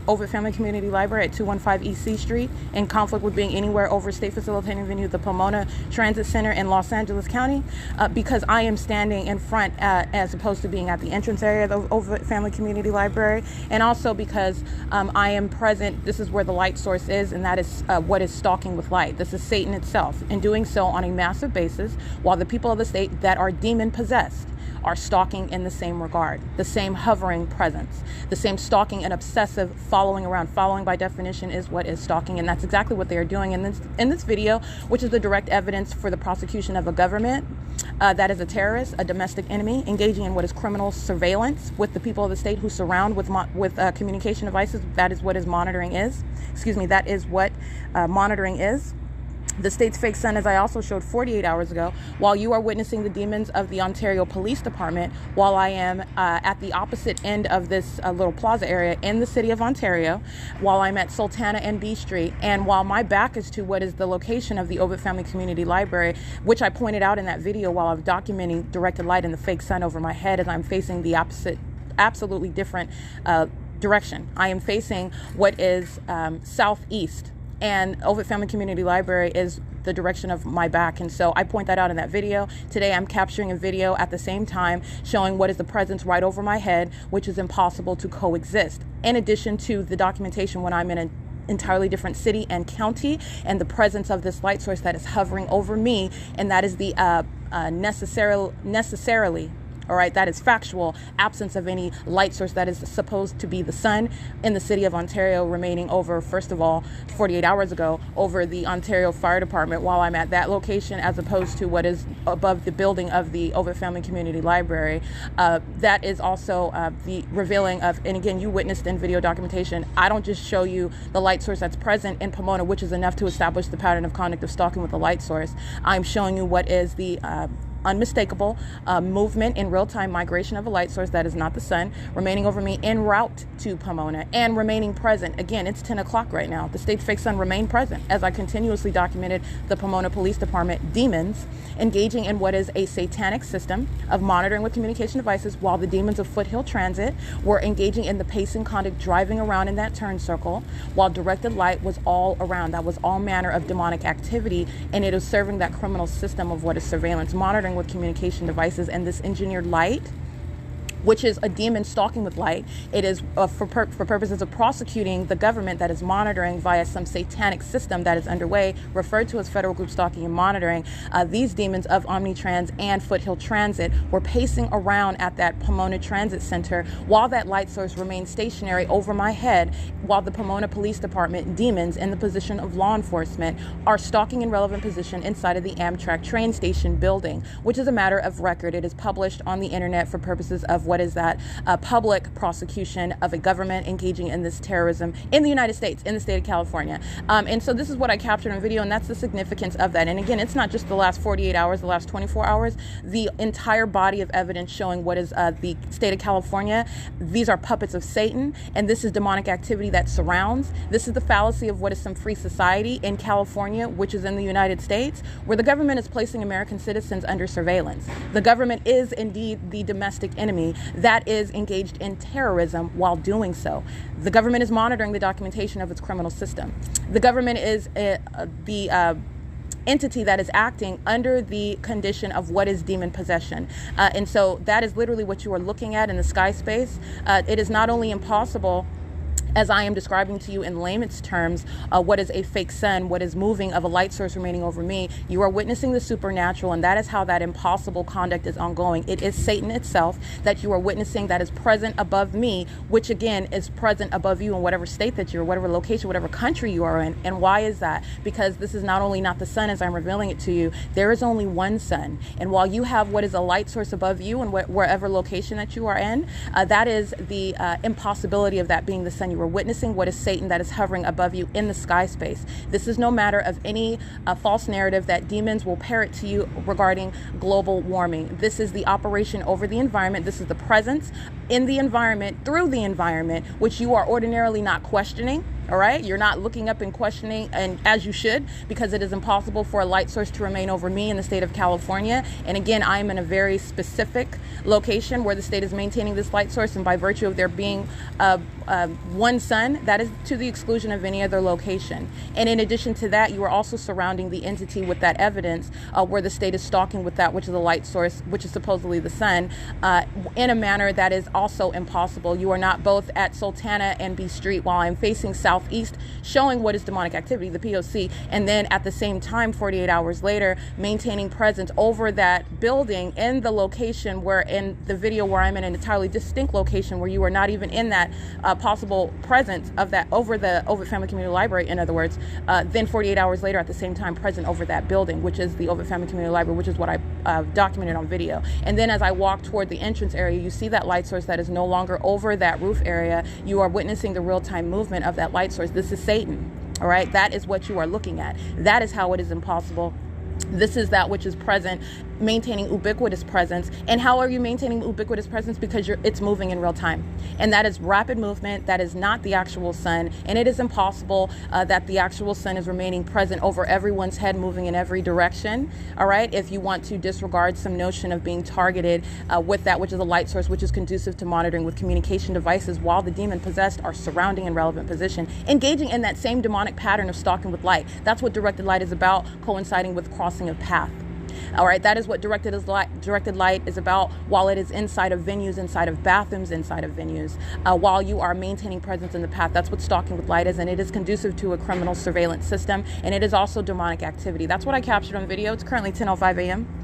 A: Ovitt Family Community Library at 215 E.C. Street, in conflict with being anywhere over state facilitating venue, the Pomona Transit Center in Los Angeles County? Because I am standing in front as opposed to being at the entrance area of the Ovitt Family Community Library, and also because I am present. This is where the light source is, and that is what is stalking with light. This is Satan itself, and doing so on a massive basis, while the people of the state that are demon-possessed are stalking in the same regard, the same hovering presence, the same stalking and obsessive following around. Following, by definition, is what is stalking, and that's exactly what they are doing in this video, which is the direct evidence for the prosecution of a government that is a terrorist, a domestic enemy, engaging in what is criminal surveillance with the people of the state who surround with communication devices. That is what monitoring is. That is what monitoring is. The state's fake sun, as I also showed 48 hours ago, while you are witnessing the demons of the Ontario Police Department, while I am at the opposite end of this little plaza area in the city of Ontario, while I'm at Sultana and B Street, and while my back is to what is the location of the Ovitt Family Community Library, which I pointed out in that video while I'm documenting directed light in the fake sun over my head as I'm facing the opposite, absolutely different direction. I am facing what is southeast, and Ovitt Family Community Library is the direction of my back. And so I point that out in that video. Today I'm capturing a video at the same time showing what is the presence right over my head, which is impossible to coexist. In addition to the documentation when I'm in an entirely different city and county, and the presence of this light source that is hovering over me, and that is the necessarily, all right, that is factual absence of any light source that is supposed to be the sun in the city of Ontario, remaining over, first of all, 48 hours ago, over the Ontario Fire Department while I'm at that location, as opposed to what is above the building of the Ovitt Family Community Library. That is also the revealing of, and again, you witnessed in video documentation, I don't just show you the light source that's present in Pomona, which is enough to establish the pattern of conduct of stalking with the light source. I'm showing you what is the unmistakable movement in real-time migration of a light source that is not the sun, remaining over me en route to Pomona and remaining present. Again, it's 10 o'clock right now. The state's fake sun remained present as I continuously documented the Pomona Police Department demons engaging in what is a satanic system of monitoring with communication devices, while the demons of Foothill Transit were engaging in the pacing conduct, driving around in that turn circle, while directed light was all around. That was all manner of demonic activity, and it is serving that criminal system of what is surveillance, monitoring with communication devices. And this engineered light, which is a demon stalking with light, it is for purposes of prosecuting the government that is monitoring via some satanic system that is underway, referred to as federal group stalking and monitoring. These demons of Omnitrans and Foothill Transit were pacing around at that Pomona Transit Center while that light source remained stationary over my head, while the Pomona Police Department demons in the position of law enforcement are stalking in relevant position inside of the Amtrak train station building, which is a matter of record. It is published on the internet for purposes of what what is that public prosecution of a government engaging in this terrorism in the United States, in the state of California. And so this is what I captured on video, and that's the significance of that. And again, it's not just the last 48 hours, the last 24 hours, the entire body of evidence showing what is the state of California. These are puppets of Satan, and this is demonic activity that surrounds. This is the fallacy of what is some free society in California, which is in the United States, where the government is placing American citizens under surveillance. The government is indeed the domestic enemy that is engaged in terrorism while doing so. The government is monitoring the documentation of its criminal system. The government is the entity that is acting under the condition of what is demon possession. And so that is literally what you are looking at in the sky space. It is not only impossible, as I am describing to you in layman's terms, what is a fake sun, what is moving of a light source remaining over me. You are witnessing the supernatural, and that is how that impossible conduct is ongoing. It is Satan itself that you are witnessing that is present above me, which again is present above you in whatever state that you're, whatever location, whatever country you are in. And why is that? Because this is not only not the sun as I'm revealing it to you, there is only one sun. And while you have what is a light source above you and wherever location that you are in, that is the impossibility of that being the sun. You are witnessing what is Satan that is hovering above you in the sky space. This is no matter of any false narrative that demons will parrot to you regarding global warming. This is the operation over the environment. This is the presence in the environment through the environment, which you are ordinarily not questioning. All right, you're not looking up and questioning, and as you should, because it is impossible for a light source to remain over me in the state of California. And again, I am in a very specific location where the state is maintaining this light source, and by virtue of there being one sun, that is to the exclusion of any other location. And in addition to that, you are also surrounding the entity with that evidence where the state is stalking with that which is a light source, which is supposedly the sun, in a manner that is also impossible. You are not both at Sultana and B Street while I'm facing southeast, showing what is demonic activity, the P.O.C, and then at the same time, 48 hours later, maintaining presence over that building in the location where, in the video where I'm in an entirely distinct location where you are not even in that possible presence of that over the Ovid Family Community Library, in other words, then 48 hours later at the same time present over that building, which is the Ovid Family Community Library, which is what I documented on video. And then as I walk toward the entrance area, you see that light source that is no longer over that roof area. You are witnessing the real-time movement of that light source. This is Satan. All right, that is what you are looking at. That is how it is impossible. This is that which is present, maintaining ubiquitous presence. And how are you maintaining ubiquitous presence? Because it's moving in real time. And that is rapid movement. That is not the actual sun. And it is impossible that the actual sun is remaining present over everyone's head, moving in every direction. All right. If you want to disregard some notion of being targeted with that which is a light source, which is conducive to monitoring with communication devices while the demon possessed are surrounding in relevant position, engaging in that same demonic pattern of stalking with light. That's what directed light is about, coinciding with crossing of path. All right, that is what directed light is about, while it is inside of venues, inside of bathrooms, inside of venues, while you are maintaining presence in the path. That's what stalking with light is, and it is conducive to a criminal surveillance system, and it is also demonic activity. That's what I captured on video. It's currently 10:05 a.m.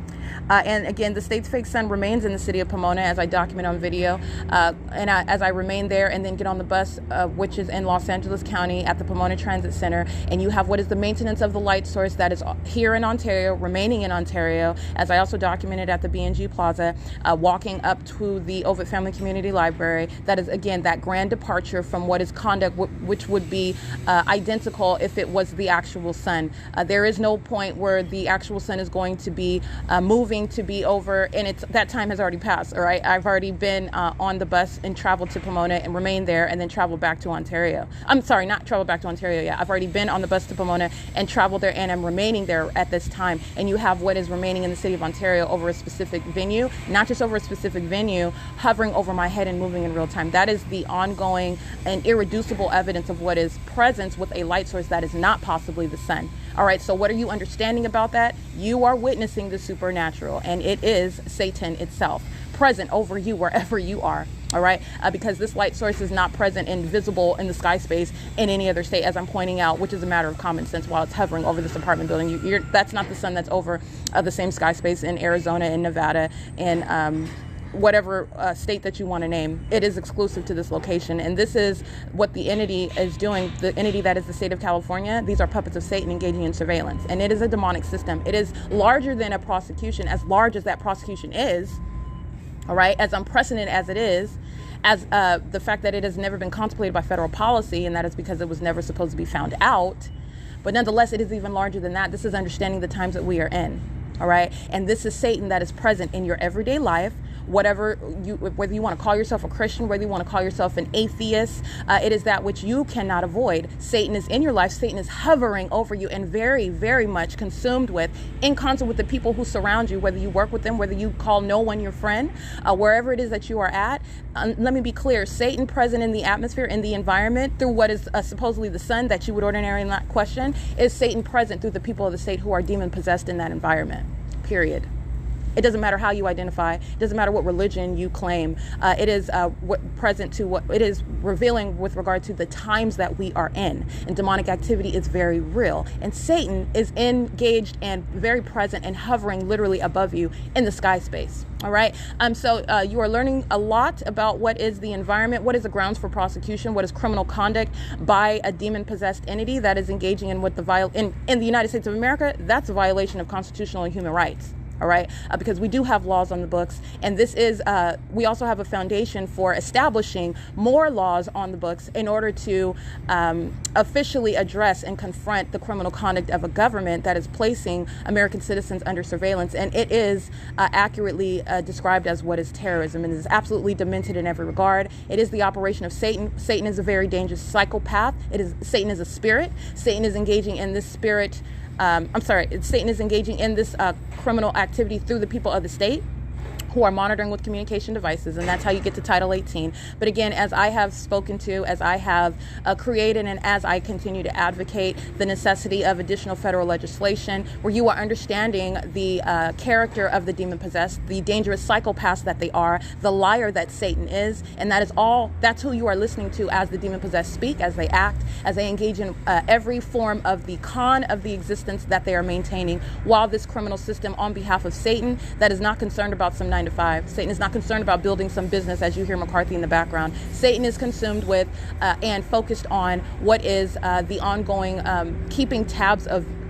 A: And again, the state's fake sun remains in the city of Pomona, as I document on video. As I remain there and then get on the bus, which is in Los Angeles County at the Pomona Transit Center. And you have what is the maintenance of the light source that is here in Ontario, remaining in Ontario, as I also documented at the B&G Plaza, walking up to the Ovid Family Community Library. That is, again, that grand departure from what is conduct, which would be identical if it was the actual sun. There is no point where the actual sun is going to be moving to be over, and that time has already passed. All right, I've already been on the bus and traveled to Pomona and remained there, and then traveled back to Ontario. I'm sorry, not traveled back to Ontario yet. I've already been on the bus to Pomona and traveled there, and I'm remaining there at this time. And you have what is remaining in the city of Ontario over a specific venue, not just over a specific venue, hovering over my head and moving in real time. That is the ongoing and irreducible evidence of what is presence with a light source that is not possibly the sun. All right, so what are you understanding about that? You are witnessing the supernatural, and it is Satan itself present over you wherever you are. All right, because this light source is not present and visible in the sky space in any other state, as I'm pointing out, which is a matter of common sense while it's hovering over this apartment building. That's not the sun that's over the same sky space in Arizona and Nevada and whatever state that you want to name. It is exclusive to this location. And this is what the entity is doing. The entity that is the state of California, these are puppets of Satan engaging in surveillance. And it is a demonic system. It is larger than a prosecution, as large as that prosecution is. All right, as unprecedented as it is, as the fact that it has never been contemplated by federal policy, and that is because it was never supposed to be found out. But nonetheless, it is even larger than that. This is understanding the times that we are in. All right, and this is Satan that is present in your everyday life. Whether you want to call yourself a Christian, whether you want to call yourself an atheist, it is that which you cannot avoid. Satan is in your life. Satan is hovering over you and very, very much consumed with, in concert with the people who surround you, whether you work with them, whether you call no one your friend, wherever it is that you are at. Let me be clear. Satan present in the atmosphere, in the environment, through what is supposedly the sun that you would ordinarily not question, is Satan present through the people of the state who are demon-possessed in that environment, period. It doesn't matter how you identify. It doesn't matter what religion you claim. It is present to what it is revealing with regard to the times that we are in. And demonic activity is very real. And Satan is engaged and very present and hovering literally above you in the sky space. All right. So you are learning a lot about what is the environment, what is the grounds for prosecution, what is criminal conduct by a demon-possessed entity that is engaging in what in the United States of America. That's a violation of constitutional and human rights. All right, because we do have laws on the books, and this is, we also have a foundation for establishing more laws on the books in order to officially address and confront the criminal conduct of a government that is placing American citizens under surveillance. And it is accurately described as what is terrorism, and it is absolutely demented in every regard. It is the operation of Satan. Satan is a very dangerous psychopath. Satan is a spirit. Satan is engaging in this spirit. Satan is engaging in this criminal activity through the people of the state who are monitoring with communication devices, and that's how you get to Title 18. But again, as I have spoken to, as I have created, and as I continue to advocate the necessity of additional federal legislation, where you are understanding the character of the demon-possessed, the dangerous psychopaths that they are, the liar that Satan is, and that's who you are listening to as the demon-possessed speak, as they act, as they engage in every form of the con of the existence that they are maintaining, while this criminal system on behalf of Satan that is not concerned about some 9 to 5. Satan is not concerned about building some business, as you hear McCarthy in the background. Satan is consumed with and focused on what is the ongoing keeping tabs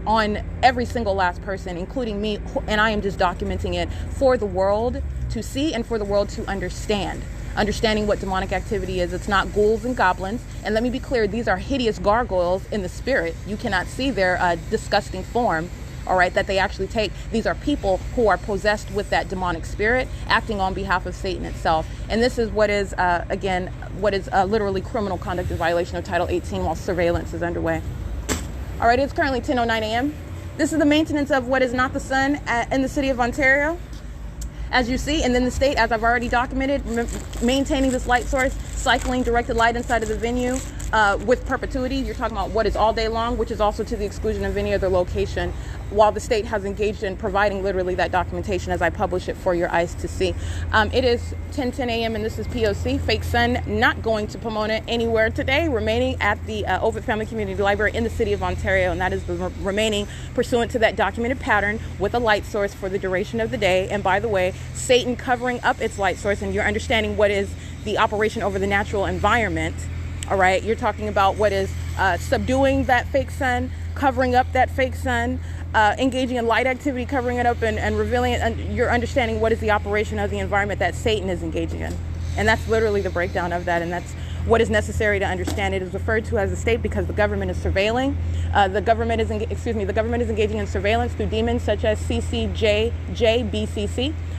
A: on every single last person, including me, and I am just documenting it for the world to see and for the world to understand. Understanding what demonic activity is. It's not ghouls and goblins. And let me be clear, these are hideous gargoyles in the spirit. You cannot see their disgusting form. All right, that they actually take. These are people who are possessed with that demonic spirit, acting on behalf of Satan itself. And this is what is, literally criminal conduct in violation of Title 18 while surveillance is underway. All right, it's currently 10:09 a.m. This is the maintenance of what is not the sun in the city of Ontario, as you see, and then the state, as I've already documented, maintaining this light source, cycling directed light inside of the venue with perpetuity. You're talking about what is all day long, which is also to the exclusion of any other location, while the state has engaged in providing literally that documentation as I publish it for your eyes to see. It is 10:10 a.m. and this is P.O.C. Fake Sun not going to Pomona anywhere today, remaining at the Ovid Family Community Library in the city of Ontario, and that is remaining pursuant to that documented pattern with a light source for the duration of the day. And by the way, Satan covering up its light source, and you're understanding what is the operation over the natural environment. All right, you're talking about what is subduing that fake sun, covering up that fake sun, engaging in light activity, covering it up and revealing it. And you're understanding what is the operation of the environment that Satan is engaging in. And that's literally the breakdown of that. And that's what is necessary to understand. It is referred to as a state because the government is surveilling. The government is engaging in surveillance through demons such as CCJJBCC,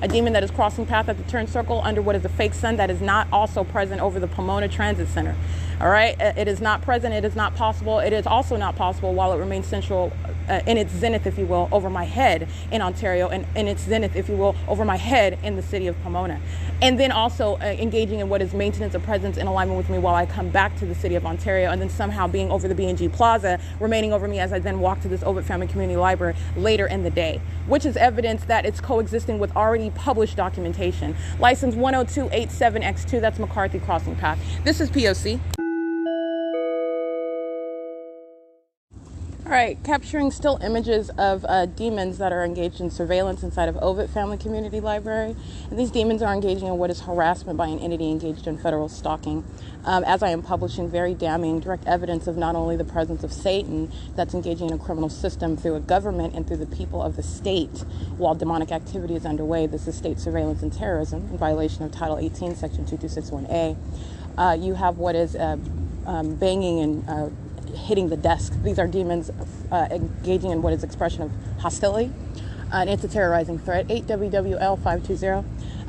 A: a demon that is crossing path at the turn circle under what is a fake sun that is not also present over the Pomona Transit Center. All right, it is not present. It is not possible. It is also not possible while it remains central in its zenith, if you will, over my head in Ontario, and in its zenith, if you will, over my head in the city of Pomona. And then also engaging in what is maintenance of presence in alignment with me while I come back to the city of Ontario, and then somehow being over the B&G Plaza, remaining over me as I then walk to this Ovid Family Community Library later in the day, which is evidence that it's coexisting with already published documentation. License 10287X2, that's McCarthy Crossing Path. This is P.O.C. All right, capturing still images of demons that are engaged in surveillance inside of Ovid Family Community Library. And these demons are engaging in what is harassment by an entity engaged in federal stalking. As I am publishing very damning direct evidence of not only the presence of Satan that's engaging in a criminal system through a government and through the people of the state while demonic activity is underway. This is state surveillance and terrorism in violation of Title 18, Section 2261A. You have what is banging and hitting the desk. These are demons engaging in what is expression of hostility, and it's a terrorizing threat. 8WWL520.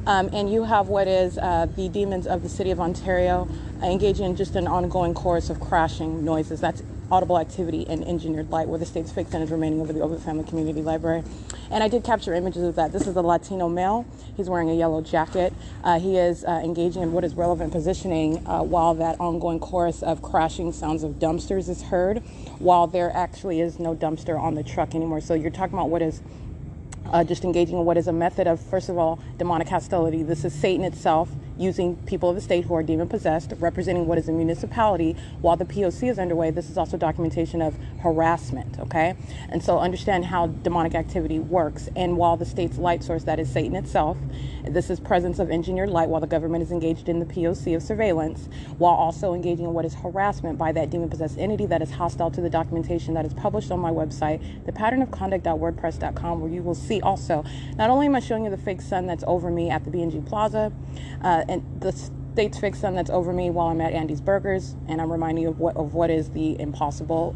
A: And you have what is the demons of the city of Ontario engaging in just an ongoing chorus of crashing noises. That's audible activity and engineered light, where the state's fixed and is remaining over the Ovid Family Community Library. And I did capture images of that. This is a Latino male. He's wearing a yellow jacket. He is engaging in what is relevant positioning while that ongoing chorus of crashing sounds of dumpsters is heard, while there actually is no dumpster on the truck anymore. So you're talking about what is just engaging in what is a method of, first of all, demonic hostility. This is Satan itself using people of the state who are demon-possessed, representing what is a municipality while the P.O.C. is underway. This is also documentation of harassment, okay? And so understand how demonic activity works. And while the state's light source, that is Satan itself, this is presence of engineered light while the government is engaged in the P.O.C. of surveillance, while also engaging in what is harassment by that demon-possessed entity that is hostile to the documentation that is published on my website, thepatternofconduct.wordpress.com, where you will see also, not only am I showing you the fake sun that's over me at the B&G Plaza, and the state's fake sun that's over me while I'm at Andy's Burgers, and I'm reminding you of what is the impossible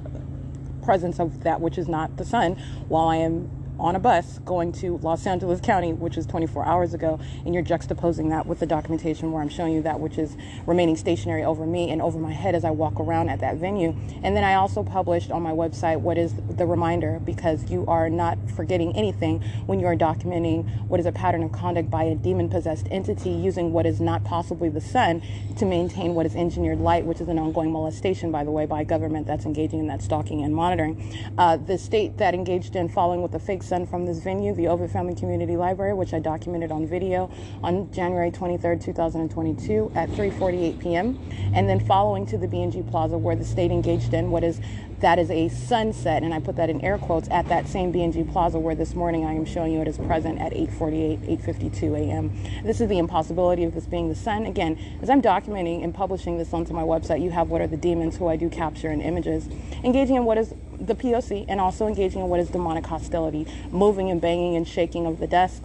A: presence of that which is not the sun while I am on a bus going to Los Angeles County, which is 24 hours ago, and you're juxtaposing that with the documentation where I'm showing you that which is remaining stationary over me and over my head as I walk around at that venue. And then I also published on my website what is the reminder, because you are not forgetting anything when you are documenting what is a pattern of conduct by a demon-possessed entity using what is not possibly the sun to maintain what is engineered light, which is an ongoing molestation, by the way, by government that's engaging in that stalking and monitoring. The state that engaged in following with the fake sun from this venue, the Ovid Family Community Library, which I documented on video on January 23rd, 2022 at 3:48 p.m. And then following to the B&G Plaza, where the state engaged in what is a sunset, and I put that in air quotes, at that same B&G Plaza where this morning I am showing you it is present at 8:48, 8:52 a.m. This is the impossibility of this being the sun. Again, as I'm documenting and publishing this onto my website, you have what are the demons who I do capture in images, engaging in what is the P.O.C. and also engaging in what is demonic hostility, moving and banging and shaking of the desk,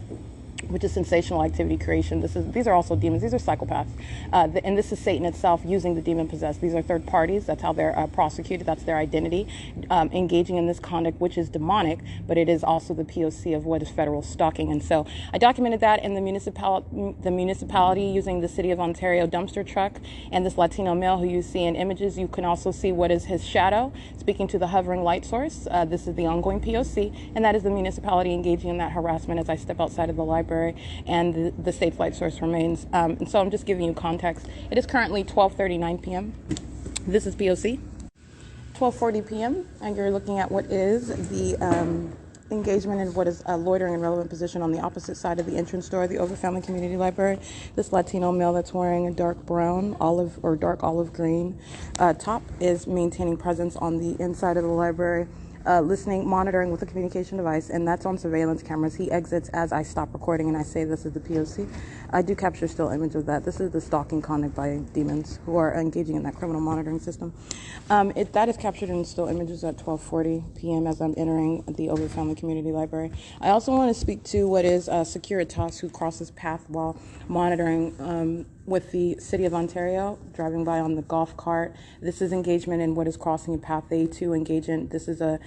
A: which is sensational activity creation. These are also demons. These are psychopaths. And this is Satan itself using the demon-possessed. These are third parties. That's how they're prosecuted. That's their identity, engaging in this conduct, which is demonic, but it is also the P.O.C. of what is federal stalking. And so I documented that in the municipality using the City of Ontario dumpster truck and this Latino male who you see in images. You can also see what is his shadow, speaking to the hovering light source. This is the ongoing P.O.C., and that is the municipality engaging in that harassment as I step outside of the library. And the state flight source remains. And so I'm just giving you context. It is currently 12:39 p.m. This is P.O.C. 12:40 p.m. and you're looking at what is the engagement in what is a loitering in relevant position on the opposite side of the entrance door of the Ovid Family Community Library. This Latino male that's wearing a dark brown, olive or dark olive green top is maintaining presence on the inside of the library. Listening, monitoring with a communication device, and that's on surveillance cameras. He exits as I stop recording and I say this is the P.O.C. I do capture still image of that. This is the stalking conduct by demons who are engaging in that criminal monitoring system. That is captured in still images at 12:40 p.m. as I'm entering the Ovid Family Community Library. I also want to speak to what is Securitas, who crosses path while monitoring with the City of Ontario, driving by on the golf cart. This is engagement in what is crossing a path. They too engage in, this is a,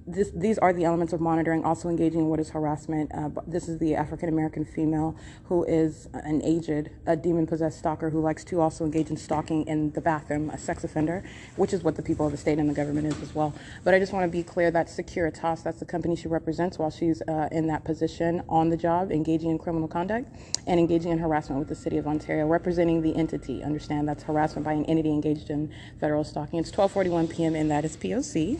A: these are the elements of monitoring, also engaging in what is harassment. This is the African-American female who is an aged, a demon-possessed stalker who likes to also engage in stalking in the bathroom, a sex offender, which is what the people of the state and the government is as well. But I just want to be clear that Securitas, that's the company she represents while she's in that position on the job, engaging in criminal conduct and engaging in harassment with the City of Ontario, representing the entity. Understand that's harassment by an entity engaged in federal stalking. It's 12:41 p.m. and that is P.O.C.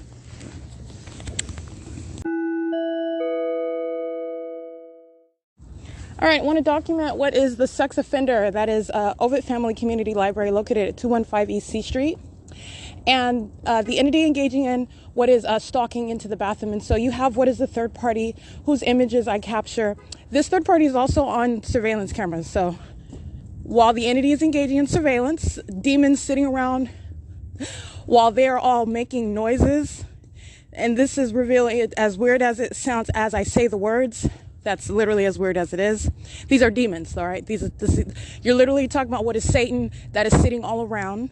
A: All right, I want to document what is the sex offender. That is Ovid Family Community Library located at 215 East C Street. and the entity engaging in what is stalking into the bathroom. And so you have what is the third party whose images I capture. This third party is also on surveillance cameras. So while the entity is engaging in surveillance, demons sitting around while they're all making noises, and this is revealing it as weird as it sounds as I say the words. That's literally as weird as it is. These are demons, all right? You're literally talking about what is Satan that is sitting all around,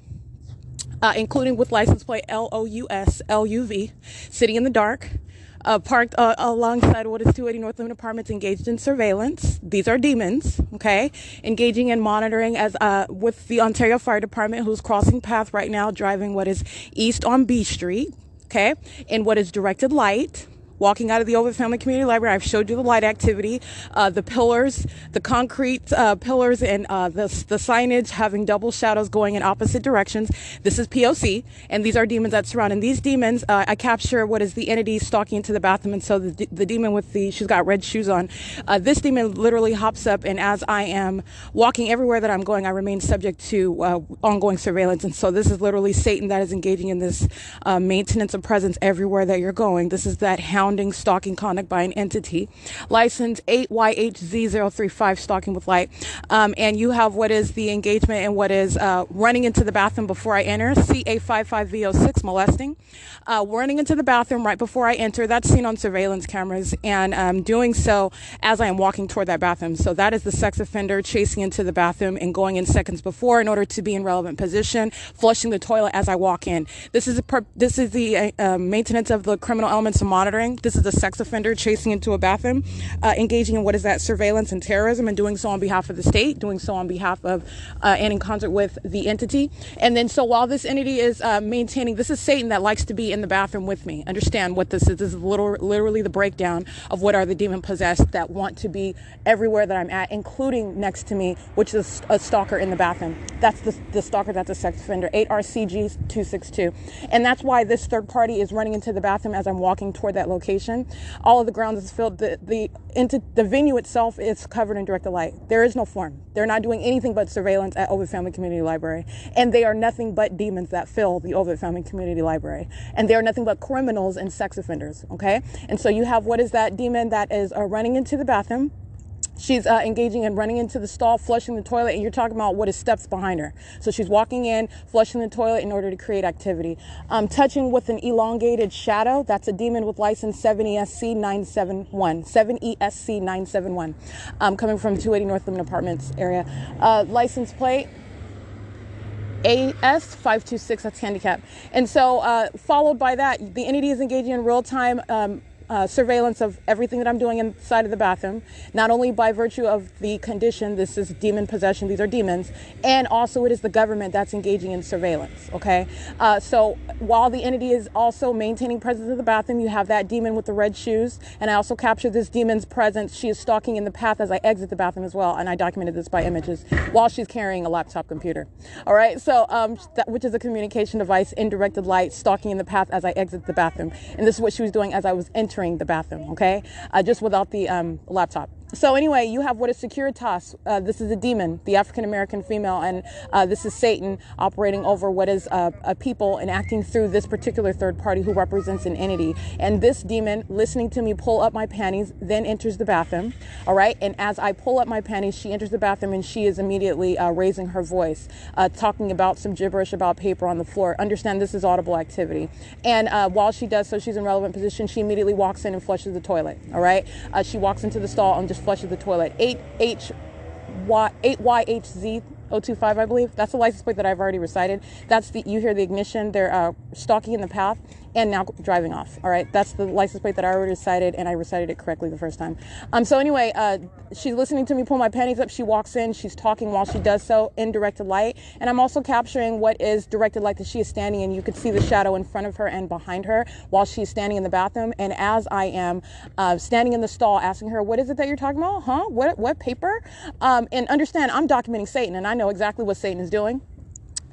A: including with license plate LOUSLUV, sitting in the dark, parked alongside what is 280 North Limit Apartments, engaged in surveillance. These are demons, okay? Engaging in monitoring as with the Ontario Fire Department, who's crossing path right now, driving what is east on B Street, okay? In what is directed light. Walking out of the Ovid Family Community Library, I've showed you the light activity, the pillars, the concrete pillars, and the signage having double shadows going in opposite directions. This is P.O.C, and these are demons that surround. And these demons, I capture what is the entity stalking into the bathroom. And so the demon with she's got red shoes on. This demon literally hops up, and as I am walking everywhere that I'm going, I remain subject to ongoing surveillance. And so this is literally Satan that is engaging in this maintenance of presence everywhere that you're going. This is that hounding, stalking conduct by an entity. License 8YHZ035, stalking with light. And you have what is the engagement and what is running into the bathroom before I enter. CA55V06, molesting. Running into the bathroom right before I enter. That's seen on surveillance cameras, and doing so as I am walking toward that bathroom. So that is the sex offender chasing into the bathroom and going in seconds before in order to be in relevant position, flushing the toilet as I walk in. This is the maintenance of the criminal elements of monitoring. This is a sex offender chasing into a bathroom, engaging in what is that surveillance and terrorism, and doing so on behalf of the state, doing so on behalf of and in concert with the entity. And then so while this entity is maintaining, this is Satan that likes to be in the bathroom with me. Understand what this is. This is literally the breakdown of what are the demon possessed that want to be everywhere that I'm at, including next to me, which is a stalker in the bathroom. That's the stalker, that's a sex offender, 8RCG262. And that's why this third party is running into the bathroom as I'm walking toward that location. All of the ground is filled. The venue itself is covered in directed light. There is no form. They're not doing anything but surveillance at Ovid Family Community Library. And they are nothing but demons that fill the Ovid Family Community Library. And they are nothing but criminals and sex offenders, okay? And so you have what is that demon that is running into the bathroom. She's engaging in running into the stall, flushing the toilet, and you're talking about what is steps behind her. So she's walking in, flushing the toilet in order to create activity. Touching with an elongated shadow, that's a demon with license 7ESC971. 7ESC971. Coming from 280 North Limit Apartments area. License plate AS526, that's handicap. And so followed by that, the entity is engaging in real-time surveillance of everything that I'm doing inside of the bathroom, not only by virtue of the condition, this is demon possession, these are demons, and also it is the government that's engaging in surveillance, okay? So while the entity is also maintaining presence in the bathroom, you have that demon with the red shoes, and I also captured this demon's presence. She is stalking in the path as I exit the bathroom as well, and I documented this by images while she's carrying a laptop computer, all right? So, which is a communication device in directed light, stalking in the path as I exit the bathroom, and this is what she was doing as I was entering the bathroom, okay? Just without the laptop. So anyway, you have what is Securitas. This is a demon, the African-American female, and this is Satan operating over what is a people and acting through this particular third party who represents an entity. And this demon, listening to me pull up my panties, then enters the bathroom, all right? And as I pull up my panties, she enters the bathroom, and she is immediately raising her voice, talking about some gibberish about paper on the floor. Understand, this is audible activity. And while she does so, she's in relevant position. She immediately walks in and flushes the toilet, all right? She walks into the stall and just flushes the toilet. 8YHZ025, I believe. That's the license plate that I've already recited. That's you hear the ignition. They're stalking in the path and now driving off. All right. That's the license plate that I already recited, and I recited it correctly the first time. So anyway, she's listening to me pull my panties up. She walks in. She's talking while she does so in directed light. And I'm also capturing what is directed light that she is standing in. You could see the shadow in front of her and behind her while she's standing in the bathroom. And as I am standing in the stall asking her, what is it that you're talking about? Huh? What paper? And understand, I'm documenting Satan, and I know exactly what Satan is doing.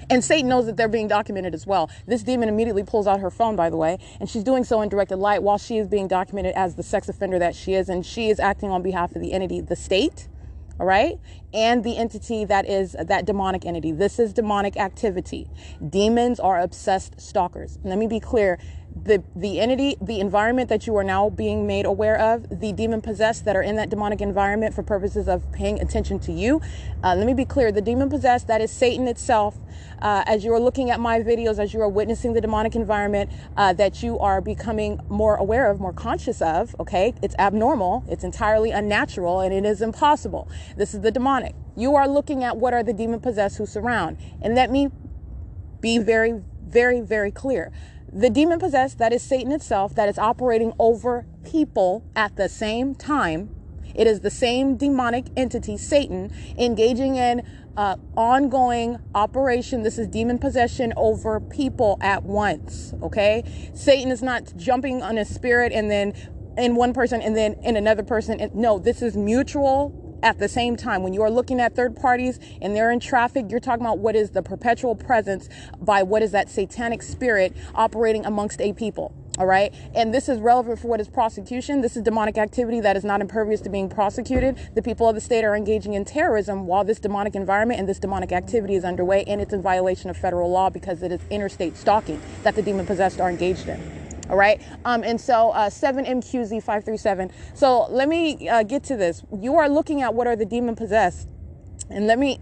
A: And Satan knows that they're being documented as well. This demon immediately pulls out her phone, by the way, and she's doing so in directed light while she is being documented as the sex offender that she is, and she is acting on behalf of the entity, the state, all right? And the entity that is that demonic entity. This is demonic activity. Demons are obsessed stalkers. Let me be clear. The entity, the environment that you are now being made aware of, the demon possessed that are in that demonic environment for purposes of paying attention to you. Let me be clear. The demon possessed, that is Satan itself. As you are looking at my videos, as you are witnessing the demonic environment that you are becoming more aware of, more conscious of, okay? It's abnormal, it's entirely unnatural, and it is impossible. This is the demonic. You are looking at what are the demon possessed who surround. And let me be very, very, very clear. The demon possessed, that is Satan itself, that is operating over people at the same time. It is the same demonic entity, Satan, engaging in ongoing operation. This is demon possession over people at once, okay? Satan is not jumping on a spirit and then in one person and then in another person. No, this is mutual at the same time. When you are looking at third parties and they're in traffic, you're talking about what is the perpetual presence by what is that satanic spirit operating amongst a people. All right. And this is relevant for what is prosecution. This is demonic activity that is not impervious to being prosecuted. The people of the state are engaging in terrorism while this demonic environment and this demonic activity is underway, and it's in violation of federal law because it is interstate stalking that the demon possessed are engaged in. All right. And so 7MQZ537. So let me get to this. You are looking at what are the demon possessed. And let me,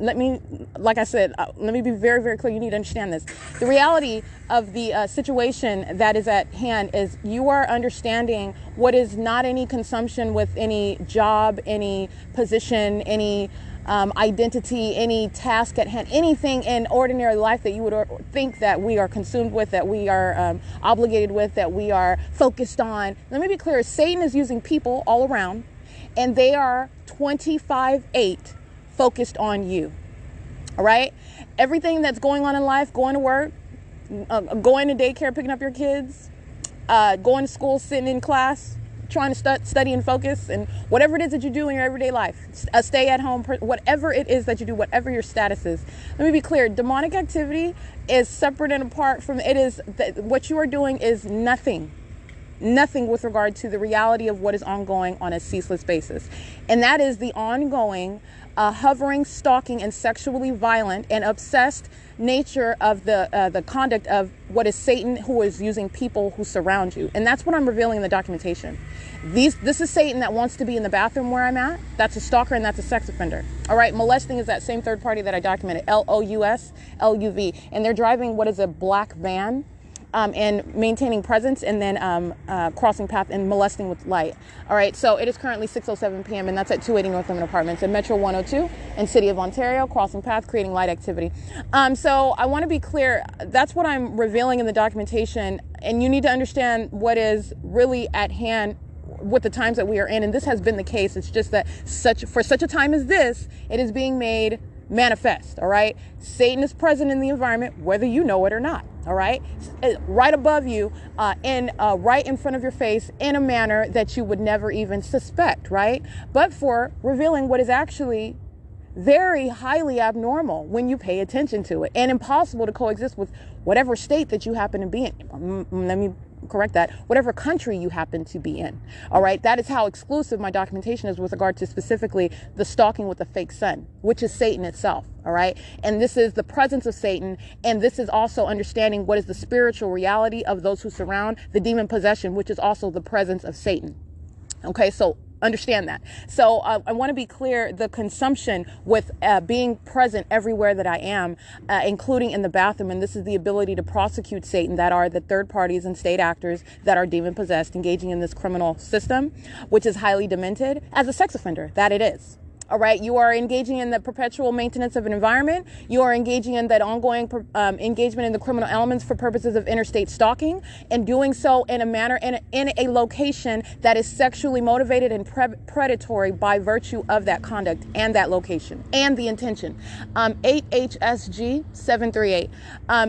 A: like I said, let me be very, very clear. You need to understand this. The reality of the situation that is at hand is you are understanding what is not any consumption with any job, any position, any identity, any task at hand, anything in ordinary life that you would think that we are consumed with, that we are obligated with, that we are focused on. Let me be clear. Satan is using people all around, and they are 25/8 focused on you. All right. Everything that's going on in life, going to work, going to daycare, picking up your kids, going to school, sitting in class, trying to study and focus, and whatever it is that you do in your everyday life, stay at home, whatever it is that you do, whatever your status is. Let me be clear. Demonic activity is separate and apart from it. Is what you are doing is nothing with regard to the reality of what is ongoing on a ceaseless basis. And that is the ongoing hovering, stalking, and sexually violent and obsessed nature of the conduct of what is Satan, who is using people who surround you. And that's what I'm revealing in the documentation. This is Satan that wants to be in the bathroom where I'm at. That's a stalker and that's a sex offender. All right. Molesting is that same third party that I documented, LOUSLUV. And they're driving what is a black van. And maintaining presence, and then crossing path and molesting with light. All right, so it is currently 6:07 p.m. and that's at 280 North Limit Apartments in Metro 102 in City of Ontario, crossing path, creating light activity. So I want to be clear, that's what I'm revealing in the documentation, and you need to understand what is really at hand with the times that we are in, and this has been the case. It's just that for such a time as this, it is being made manifest. All right, Satan is present in the environment, whether you know it or not. All right, right above you, and right in front of your face, in a manner that you would never even suspect. Right, but for revealing what is actually very highly abnormal when you pay attention to it, and impossible to coexist with whatever state that you happen to be in. Let me correct that. Whatever country you happen to be in. All right. That is how exclusive my documentation is with regard to specifically the stalking with the fake sun, which is Satan itself. All right. And this is the presence of Satan. And this is also understanding what is the spiritual reality of those who surround the demon possession, which is also the presence of Satan. Okay. So understand that. So I want to be clear, the consumption with being present everywhere that I am, including in the bathroom, and this is the ability to prosecute Satan, that are the third parties and state actors that are demon possessed, engaging in this criminal system, which is highly demented, as a sex offender, that it is. All right. You are engaging in the perpetual maintenance of an environment. You are engaging in that ongoing engagement in the criminal elements for purposes of interstate stalking, and doing so in a manner in a location that is sexually motivated and predatory by virtue of that conduct and that location and the intention. 8HSG 738.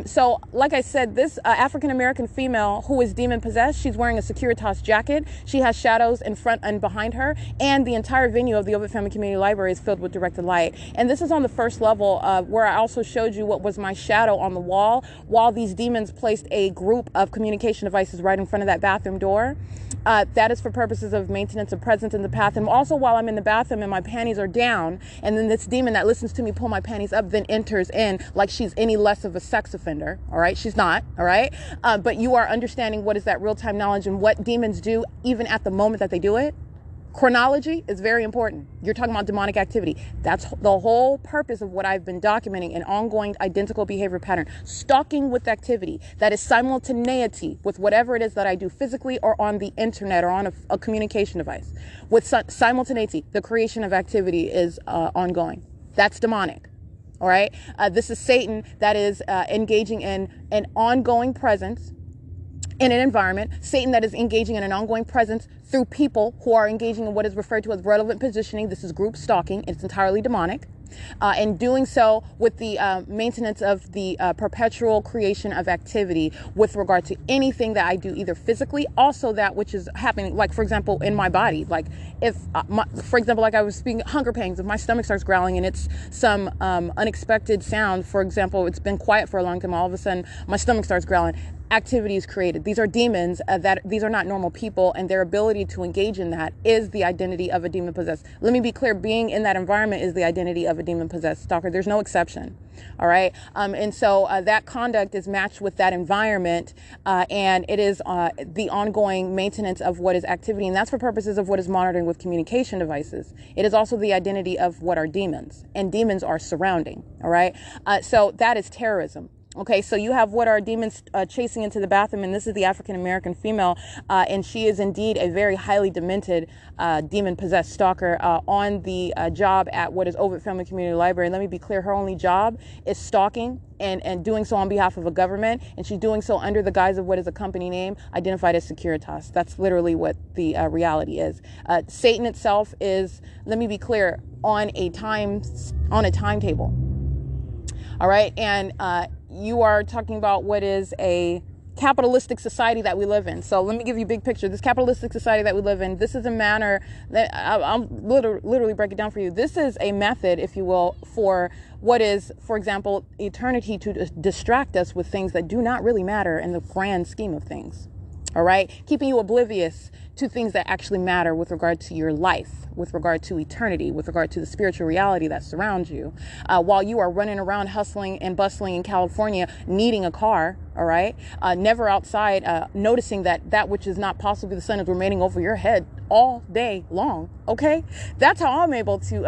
A: So like I said, this African-American female who is demon possessed, she's wearing a Securitas jacket. She has shadows in front and behind her, and the entire venue of the Ovid Family Community Library is filled with directed light. And this is on the first level, where I also showed you what was my shadow on the wall while these demons placed a group of communication devices right in front of that bathroom door. That is for purposes of maintenance of presence in the bathroom. Also, while I'm in the bathroom and my panties are down, and then this demon that listens to me pull my panties up then enters in like she's any less of a sex offender. All right, she's not. All right, but you are understanding what is that real-time knowledge and what demons do even at the moment that they do it. Chronology is very important. You're talking about demonic activity. That's the whole purpose of what I've been documenting, an ongoing identical behavior pattern. Stalking with activity that is simultaneity with whatever it is that I do physically or on the internet or on a communication device. With simultaneity, the creation of activity is ongoing. That's demonic. All right. This is Satan that is engaging in an ongoing presence in an environment. Satan that is engaging in an ongoing presence through people who are engaging in what is referred to as relevant positioning. This is group stalking. It's entirely demonic. And doing so with the maintenance of the perpetual creation of activity with regard to anything that I do, either physically, also that which is happening, like, for example, in my body. Like if, for example, like I was speaking, hunger pangs, if my stomach starts growling and it's some unexpected sound, for example, it's been quiet for a long time, all of a sudden my stomach starts growling. Activity is created. These are demons these are not normal people, and their ability to engage in that is the identity of a demon possessed. Let me be clear, being in that environment is the identity of a demon possessed stalker. There's no exception. All right. And so that conduct is matched with that environment, and it is the ongoing maintenance of what is activity. And that's for purposes of what is monitoring with communication devices. It is also the identity of what are demons, and demons are surrounding. All right. So that is terrorism. Okay, so you have what are demons chasing into the bathroom, and this is the African-American female, and she is indeed a very highly demented demon-possessed stalker on the job at what is Ovid Family Community Library. And let me be clear, her only job is stalking and doing so on behalf of a government, and she's doing so under the guise of what is a company name identified as Securitas. That's literally what the reality is. Satan itself is, let me be clear, on a timetable. All right, and you are talking about what is a capitalistic society that we live in. So let me give you a big picture. This capitalistic society that we live in, this is a manner that I'll literally break it down for you. This is a method, if you will, for what is, for example, eternity to distract us with things that do not really matter in the grand scheme of things. All right, keeping you oblivious to things that actually matter with regard to your life, with regard to eternity, with regard to the spiritual reality that surrounds you, while you are running around hustling and bustling in California, needing a car. All right, never outside, noticing that which is not possibly the sun is remaining over your head all day long. Okay, that's how I'm able to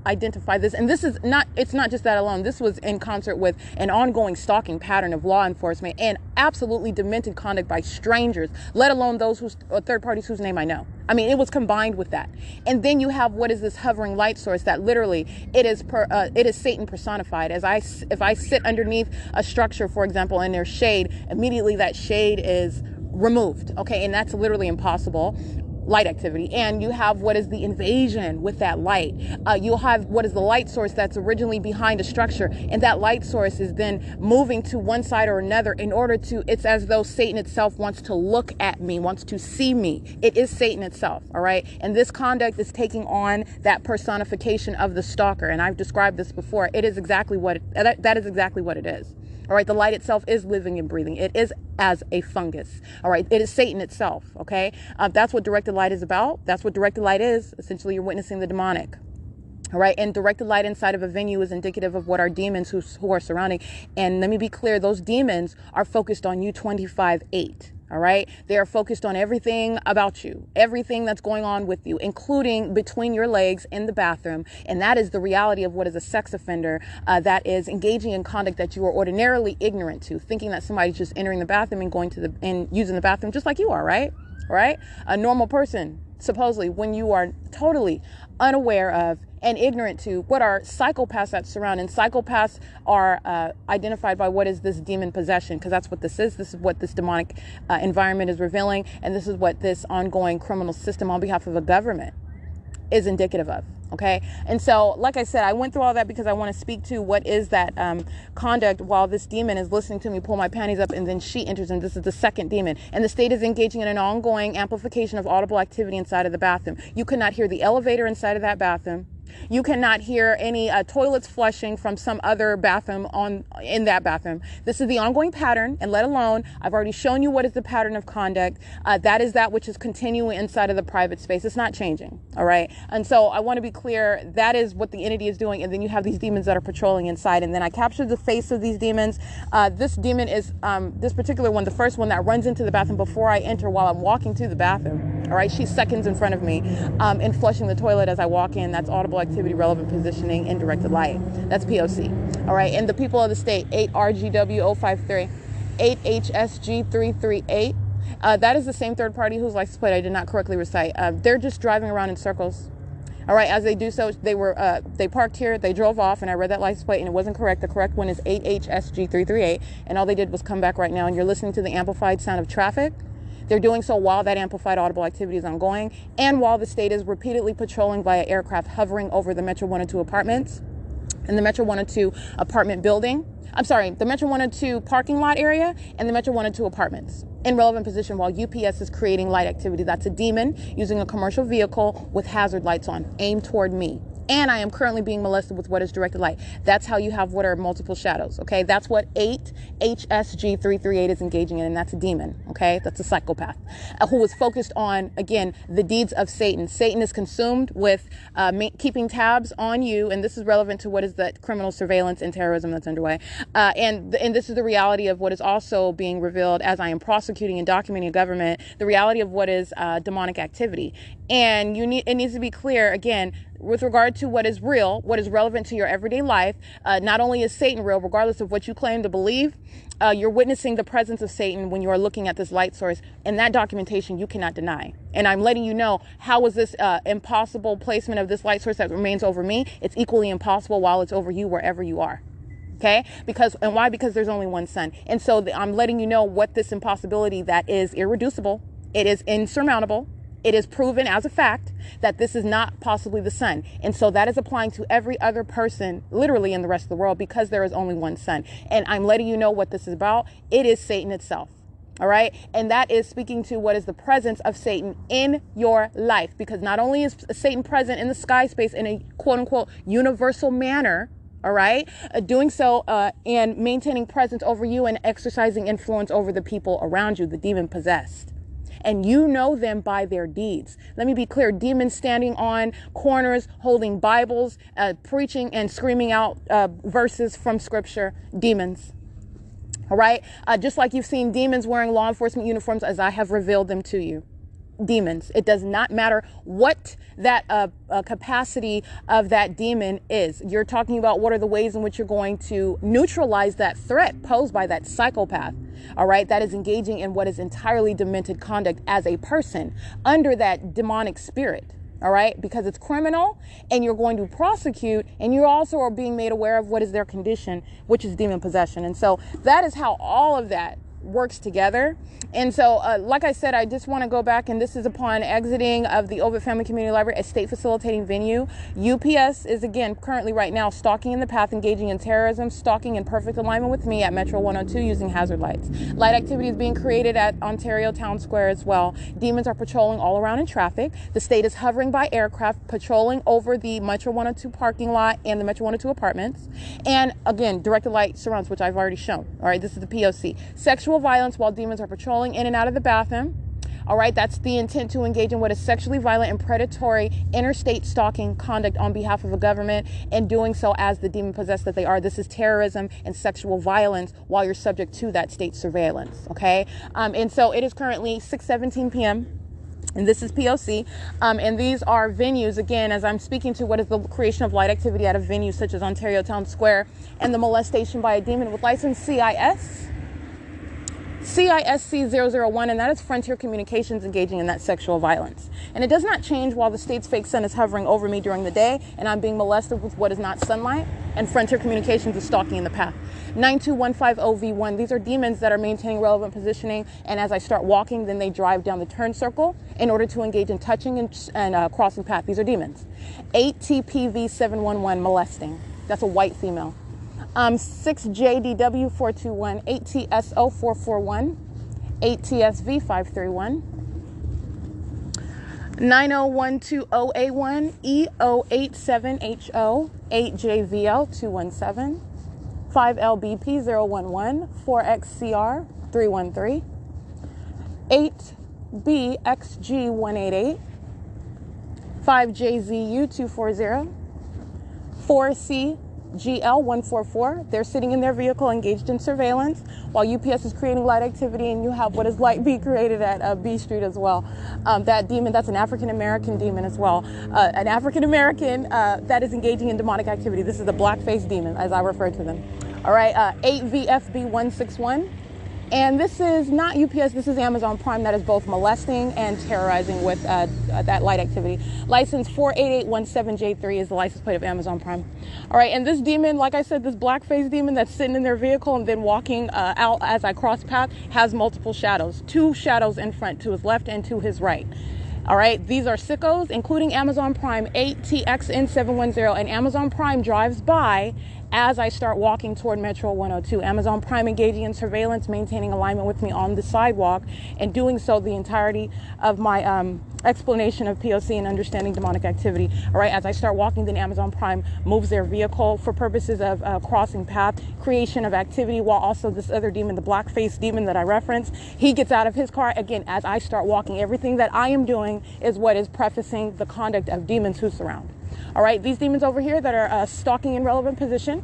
A: identify this. And this is not, it's not just that alone. This was in concert with an ongoing stalking pattern of law enforcement and absolutely demented conduct by strangers, let alone those who's third parties whose name I know. I mean, it was combined with that. And then you have what is this hovering light source that literally it is Satan personified. If I sit underneath a structure, for example, and there's shade, immediately that shade is removed. Okay, and that's literally impossible. Light activity. And you have what is the invasion with that light. You'll have what is the light source that's originally behind a structure, and that light source is then moving to one side or another in order to, it's as though Satan itself wants to look at me, wants to see me. It is Satan itself. All right, and this conduct is taking on that personification of the stalker, and I've described this before. It is exactly what that is exactly what it is. All right, the light itself is living and breathing. It is as a fungus. All right, it is Satan itself. Okay, that's what directed light is about. That's what directed light is. Essentially, you're witnessing the demonic. All right, and directed light inside of a venue is indicative of what are demons who are surrounding. And let me be clear, those demons are focused on you 25/8. All right, they are focused on everything about you, everything that's going on with you, including between your legs in the bathroom. And that is the reality of what is a sex offender that is engaging in conduct that you are ordinarily ignorant to, thinking that somebody's just entering the bathroom and going to and using the bathroom just like you are, right? Right? A normal person, supposedly, when you are totally unaware of and ignorant to what are psychopaths that surround. And psychopaths are identified by what is this demon possession, because that's what this is. This is what this demonic environment is revealing. And this is what this ongoing criminal system on behalf of a government is indicative of. Okay. And so, like I said, I went through all that because I want to speak to what is that conduct while this demon is listening to me pull my panties up, and then she enters, and this is the second demon. And the state is engaging in an ongoing amplification of audible activity inside of the bathroom. You could not hear the elevator inside of that bathroom. You cannot hear any toilets flushing from some other bathroom in that bathroom. This is the ongoing pattern, and let alone, I've already shown you what is the pattern of conduct. That is that which is continuing inside of the private space. It's not changing, all right? And so I want to be clear, that is what the entity is doing, and then you have these demons that are patrolling inside, and then I captured the face of these demons. This demon is, this particular one, the first one that runs into the bathroom before I enter while I'm walking to the bathroom, all right? She's seconds in front of me and flushing the toilet as I walk in. That's audible activity, relevant positioning, and directed light. That's P.O.C. All right, and the people of the state, 8RGW053, 8HSG338. That is the same third party whose license plate I did not correctly recite. They're just driving around in circles. All right, as they do so, they parked here, they drove off, and I read that license plate, and it wasn't correct. The correct one is 8HSG338, and all they did was come back right now, and you're listening to the amplified sound of traffic. They're doing so while that amplified audible activity is ongoing, and while the state is repeatedly patrolling via aircraft hovering over the Metro 102 apartments and the Metro 102 apartment building. I'm sorry, the Metro 102 parking lot area and the Metro 102 apartments in relevant position while UPS is creating light activity. That's a demon using a commercial vehicle with hazard lights on, aimed toward me. And I am currently being molested with what is directed light. That's how you have what are multiple shadows, okay? That's what 8HSG338 is engaging in, and that's a demon, okay? That's a psychopath who is focused on, again, the deeds of Satan. Satan is consumed with keeping tabs on you, and this is relevant to what is the criminal surveillance and terrorism that's underway. And this is the reality of what is also being revealed as I am prosecuting and documenting government, the reality of what is demonic activity. And it needs to be clear, again, with regard to what is real, what is relevant to your everyday life. Not only is Satan real, regardless of what you claim to believe, you're witnessing the presence of Satan when you are looking at this light source, and that documentation you cannot deny. And I'm letting you know, how is this impossible placement of this light source that remains over me? It's equally impossible while it's over you wherever you are. Okay? And why? Because there's only one sun. And so I'm letting you know what this impossibility that is irreducible, it is insurmountable, it is proven as a fact that this is not possibly the sun. And so that is applying to every other person, literally in the rest of the world, because there is only one sun. And I'm letting you know what this is about. It is Satan itself. All right. And that is speaking to what is the presence of Satan in your life, because not only is Satan present in the sky space in a quote unquote universal manner, all right, doing so and maintaining presence over you and exercising influence over the people around you, the demon possessed. And you know them by their deeds. Let me be clear. Demons standing on corners, holding Bibles, preaching and screaming out verses from scripture. Demons. All right. Just like you've seen demons wearing law enforcement uniforms as I have revealed them to you. Demons. It does not matter what that capacity of that demon is. You're talking about what are the ways in which you're going to neutralize that threat posed by that psychopath. All right, that is engaging in what is entirely demented conduct as a person under that demonic spirit. All right, because it's criminal and you're going to prosecute, and you also are being made aware of what is their condition, which is demon possession. And so that is how all of that works together. And so, like I said, I just want to go back, and this is upon exiting of the Ovid Family Community Library, a state facilitating venue. UPS is, again, currently right now stalking in the path, engaging in terrorism, stalking in perfect alignment with me at Metro 102 using hazard lights. Light activity is being created at Ontario Town Square as well. Demons are patrolling all around in traffic. The state is hovering by aircraft, patrolling over the Metro 102 parking lot and the Metro 102 apartments. And again, directed light surrounds, which I've already shown. All right, this is the P.O.C. Sexual violence while demons are patrolling in and out of the bathroom. All right, that's the intent to engage in what is sexually violent and predatory interstate stalking conduct on behalf of a government, and doing so as the demon possessed that they are. This is terrorism and sexual violence while you're subject to that state surveillance. Okay, and so it is currently 6:17 p.m. and this is P.O.C. And these are venues, again, as I'm speaking to what is the creation of light activity out of venues such as Ontario Town Square, and the molestation by a demon with license C.I.S. CISC001, and that is Frontier Communications engaging in that sexual violence. And it does not change while the state's fake sun is hovering over me during the day and I'm being molested with what is not sunlight, and Frontier Communications is stalking in the path. 92150V1, these are demons that are maintaining relevant positioning, and as I start walking, then they drive down the turn circle in order to engage in touching and crossing path. These are demons. 8TPV711, molesting. That's a white female. 6JDW421, 8TSO441, 8TSV531, 90120A1 EO87HO 8JVL217 5LBP011 4XCR 313 8BXG188 5JZU240 4CGL144. They're sitting in their vehicle engaged in surveillance while UPS is creating light activity, and you have what is light B created at B Street as well. That demon, that's an African-American demon as well. An African-American that is engaging in demonic activity. This is the black-faced demon, as I refer to them. All right, 8VFB161. And this is not UPS, this is Amazon Prime that is both molesting and terrorizing with that light activity. License 48817J3 is the license plate of Amazon Prime. All right, and this demon, like I said, this black-faced demon that's sitting in their vehicle and then walking out as I cross path has multiple shadows. 2 shadows in front, to his left and to his right. All right, these are sickos, including Amazon Prime 8TXN710, and Amazon Prime drives by as I start walking toward Metro 102. Amazon Prime engaging in surveillance, maintaining alignment with me on the sidewalk, and doing so the entirety of my explanation of P.O.C. and understanding demonic activity. All right, as I start walking, then Amazon Prime moves their vehicle for purposes of crossing path, creation of activity, while also this other demon, the black-faced demon that I referenced, he gets out of his car. Again, as I start walking, everything that I am doing is what is prefacing the conduct of demons who surround. All right, these demons over here that are stalking in relevant position,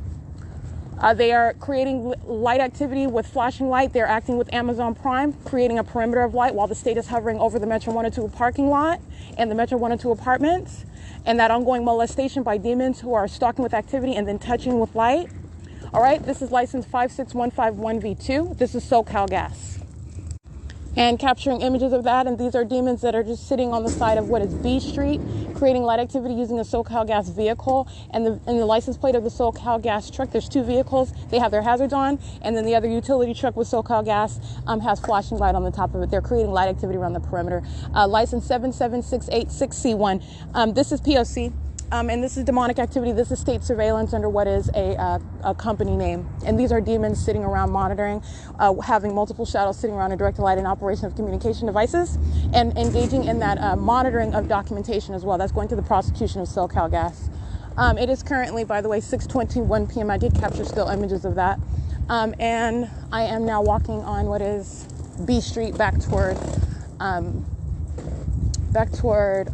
A: they are creating light activity with flashing light. They're acting with Amazon Prime, creating a perimeter of light while the state is hovering over the Metro 102 parking lot and the Metro 102 apartments, and that ongoing molestation by demons who are stalking with activity and then touching with light. All right, this is license 56151V2. This is SoCal Gas. And capturing images of that, and these are demons that are just sitting on the side of what is B Street, creating light activity using a SoCal Gas vehicle, and the license plate of the SoCal Gas truck. There's 2 vehicles. They have their hazards on, and then the other utility truck with SoCal Gas has flashing light on the top of it. They're creating light activity around the perimeter. License 77686C1. This is P.O.C. And this is demonic activity. This is state surveillance under what is a company name. And these are demons sitting around monitoring, having multiple shadows sitting around a directed light and operation of communication devices, and engaging in that monitoring of documentation as well. That's going to the prosecution of SoCal Gas. It is currently, by the way, 6:21 p.m. I did capture still images of that. And I am now walking on what is B Street back toward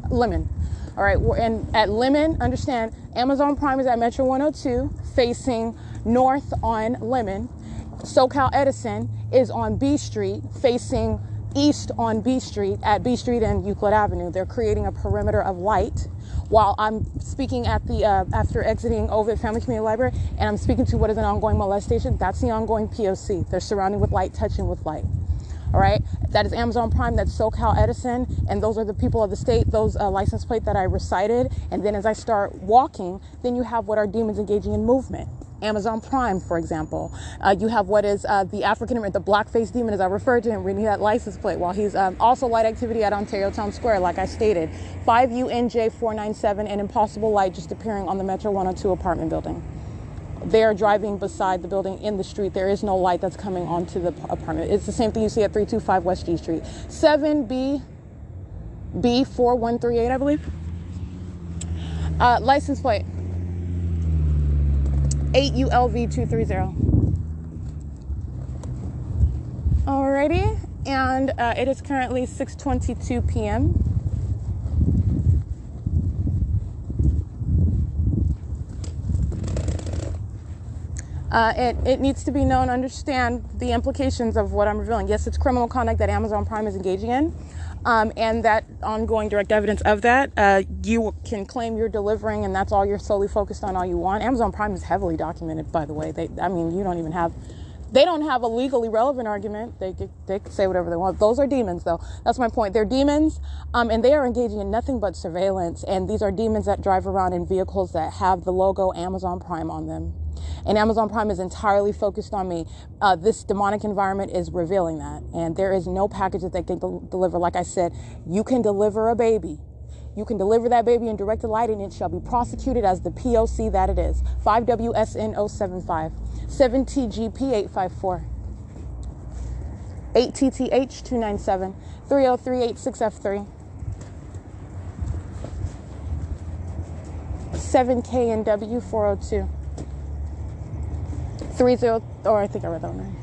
A: Lemon. All right, and at Lemon, understand, Amazon Prime is at Metro 102, facing north on Lemon. SoCal Edison is on B Street, facing east on B Street, at B Street and Euclid Avenue. They're creating a perimeter of light while I'm speaking at the, after exiting Ovid Family Community Library, and I'm speaking to what is an ongoing molestation. That's the ongoing P.O.C. They're surrounding with light, touching with light. All right, that is Amazon Prime, that's SoCal Edison, and those are the people of the state, those license plate that I recited. And then as I start walking, then you have what are demons engaging in movement. Amazon Prime, for example. You have what is the the black-faced demon, as I referred to him, reading that license plate, while he's also light activity at Ontario Town Square, like I stated. 5UNJ497, and impossible light just appearing on the Metro 102 apartment building. They are driving beside the building in the street. There is no light that's coming onto the apartment. It's the same thing you see at 325 West G Street. 7BB4138, I believe. License plate 8ULV230. Alrighty, and it is currently 6:22 p.m. It needs to be known, understand the implications of what I'm revealing. Yes, it's criminal conduct that Amazon Prime is engaging in, and that ongoing direct evidence of that, you can claim you're delivering, and that's all you're solely focused on all you want. Amazon Prime is heavily documented, by the way. They don't have a legally relevant argument. They can say whatever they want. Those are demons, though. That's my point. They're demons, and they are engaging in nothing but surveillance, and these are demons that drive around in vehicles that have the logo Amazon Prime on them. And Amazon Prime is entirely focused on me. This demonic environment is revealing that. And there is no package that they can deliver. Like I said, you can deliver a baby. You can deliver that baby in directed light, and it shall be prosecuted as the P.O.C. that it is. 5WSN075, 7TGP854, 8TTH297, 30386F3. 7KNW 402. 30, or I think I read that one right.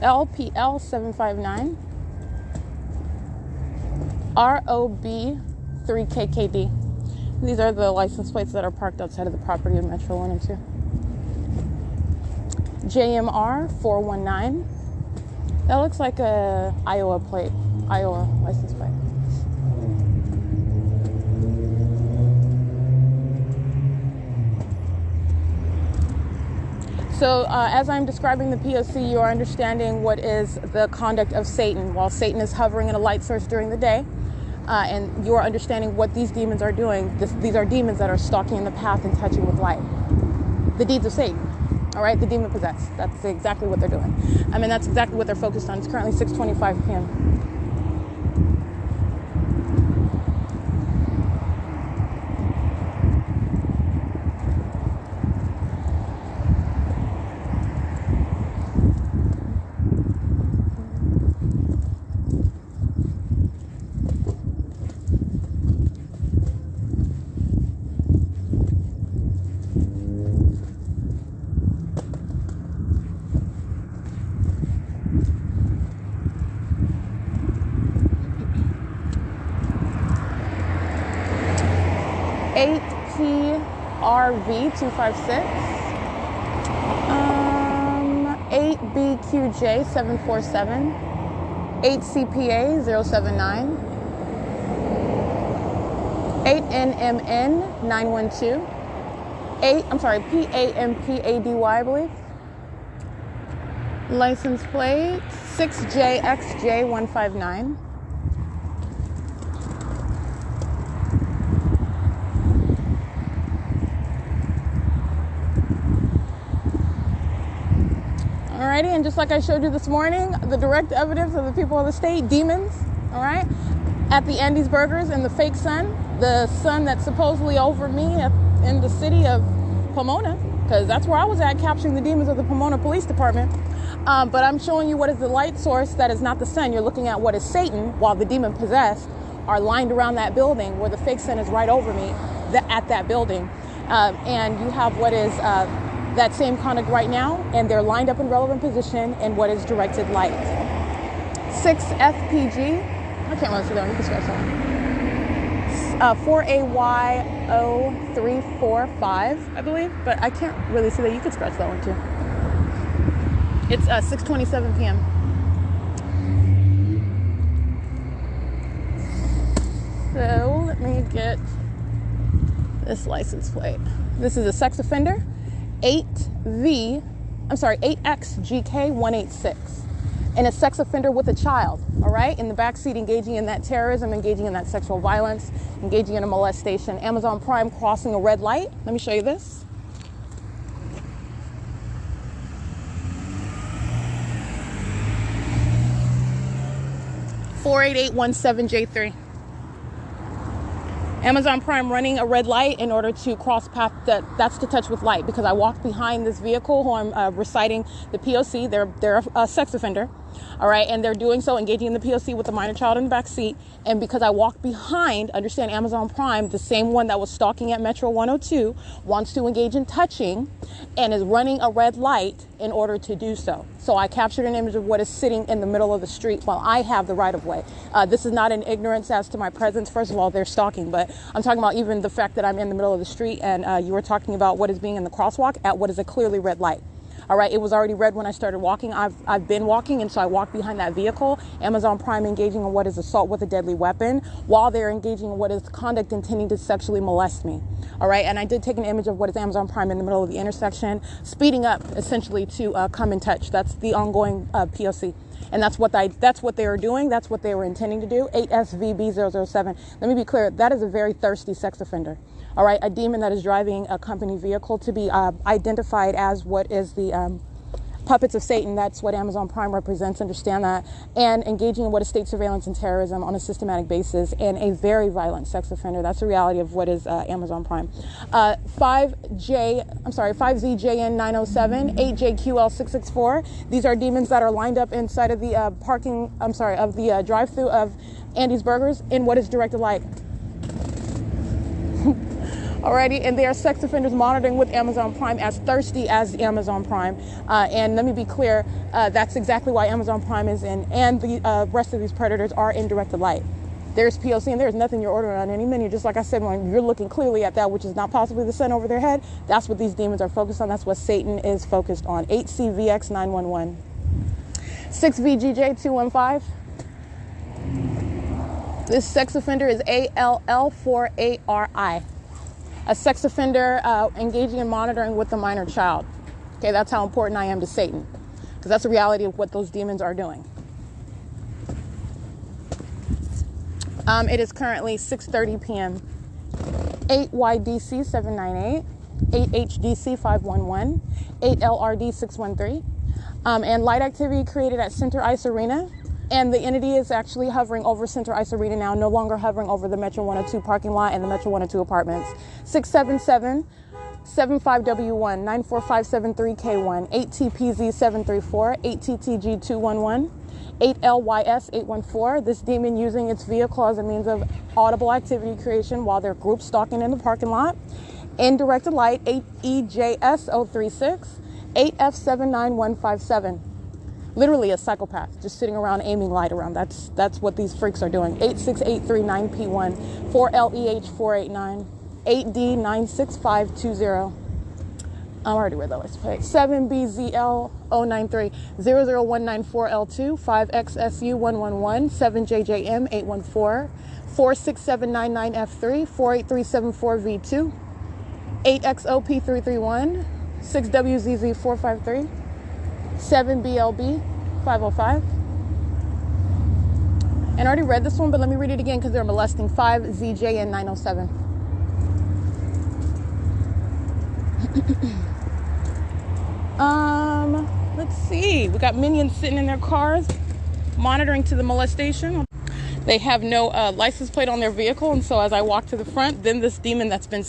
A: LPL 759 ROB 3KKD. These are the license plates that are parked outside of the property of Metro 102. JMR 419. That looks like a Iowa license plate. So as I'm describing the P.O.C, you are understanding what is the conduct of Satan. While Satan is hovering in a light source during the day, and you are understanding what these demons are doing. These are demons that are stalking in the path and touching with light. The deeds of Satan, all right? The demon possessed. That's exactly what they're doing. I mean, that's exactly what they're focused on. It's currently 6:25 p.m. 8PRV256, 8BQJ747, 8CPA079, 8NMN912, PAMPADY, I believe. License plate 6JXJ159. Alrighty, and just like I showed you this morning, the direct evidence of the people of the state, demons, all right, at the Andy's Burgers in the fake sun, the sun that's supposedly over me in the city of Pomona, because that's where I was at, capturing the demons of the Pomona Police Department. But I'm showing you what is the light source that is not the sun. You're looking at what is Satan, while the demon possessed are lined around that building, where the fake sun is right over me at that building. And you have what is that same conduct right now, and they're lined up in relevant position in what is directed light. 6FPG, I can't really see that one, you can scratch that one. 4AYO345, I believe, but I can't really see that. You could scratch that one too. It's 6:27 p.m. So let me get this license plate. This is a sex offender, 8XGK186, and a sex offender with a child, all right? In the backseat, engaging in that terrorism, engaging in that sexual violence, engaging in a molestation. Amazon Prime crossing a red light. Let me show you this. $48817J3. Amazon Prime running a red light in order to cross path. That's to touch with light, because I walked behind this vehicle who I'm reciting the P.O.C. They're a sex offender, all right, and they're doing so, engaging in the P.O.C. with a minor child in the back seat. And because I walked behind, understand, Amazon Prime, the same one that was stalking at Metro 102, wants to engage in touching and is running a red light in order to do so. So I captured an image of what is sitting in the middle of the street while I have the right of way. This is not an ignorance as to my presence. First of all, they're stalking, but I'm talking about even the fact that I'm in the middle of the street, and you were talking about what is being in the crosswalk at what is a clearly red light. All right, it was already red when I started walking. I've been walking, and so I walked behind that vehicle. Amazon Prime engaging in what is assault with a deadly weapon, while they're engaging in what is conduct intending to sexually molest me. All right, and I did take an image of what is Amazon Prime in the middle of the intersection, speeding up essentially to come and touch. That's the ongoing P.O.C. And that's what they are doing. That's what they were intending to do. 8SVB007. Let me be clear. That is a very thirsty sex offender. All right, a demon that is driving a company vehicle to be identified as what is the puppets of Satan. That's what Amazon Prime represents, understand that. And engaging in what is state surveillance and terrorism on a systematic basis, and a very violent sex offender. That's the reality of what is Amazon Prime. 5ZJN907, 8JQL664. These are demons that are lined up inside of the drive-through of Andy's Burgers in what is directed light. Alrighty, and they are sex offenders monitoring with Amazon Prime, as thirsty as Amazon Prime. And let me be clear, that's exactly why Amazon Prime is in, and the rest of these predators are in directed light. There's P.O.C. and there's nothing you're ordering on any menu. Just like I said, when you're looking clearly at that, which is not possibly the sun over their head, that's what these demons are focused on. That's what Satan is focused on. 8CVX911. 6VGJ215. This sex offender is ALL4ARI. A sex offender engaging in monitoring with a minor child. Okay, that's how important I am to Satan, because that's the reality of what those demons are doing. It is currently 6:30 p.m. 8YDC798, 8HDC511, 8LRD613, and light activity created at SATANIC Arena. And the entity is actually hovering over SATANIC Arena now, no longer hovering over the Metro 102 parking lot and the Metro 102 apartments. 677-75W1, 94573K1, 8TPZ734, 8TTG211, 8LYS814. This demon using its vehicle as a means of audible activity creation while they're group stalking in the parking lot. In directed light, 8EJS036, 8F79157. Literally a psychopath, just sitting around aiming light around. That's what these freaks are doing. 86839P1, 4LEH489, 8D96520. I already read that license plate. 7BZL093, 00194L2, 5XSU111, 7JJM814, 46799F3, 48374V2, 8XOP331, 6WZZ453. 7BLB 505. And I already read this one, but let me read it again because they're molesting. 5ZJN 907. Let's see. We got minions sitting in their cars, monitoring to the molestation. They have no license plate on their vehicle, and so as I walk to the front, then this demon that's been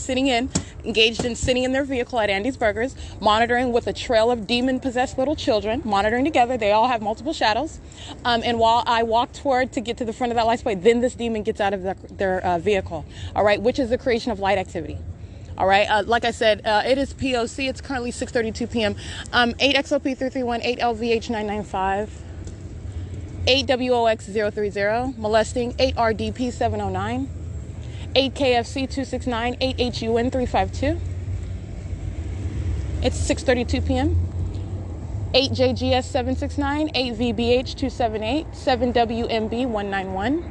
A: engaged in sitting in their vehicle at Andy's Burgers, monitoring with a trail of demon-possessed little children, monitoring together. They all have multiple shadows. And while I walk toward to get to the front of that license plate, then this demon gets out of their vehicle, all right, which is the creation of light activity. All right, like I said, it is P.O.C. It's currently 6:32 p.m. 8XOP331, 8LVH995. 8WOX030, molesting, 8RDP709, 8KFC269, 8HUN352. It's 6:32 p.m. 8JGS769, 8VBH278, 7WMB191.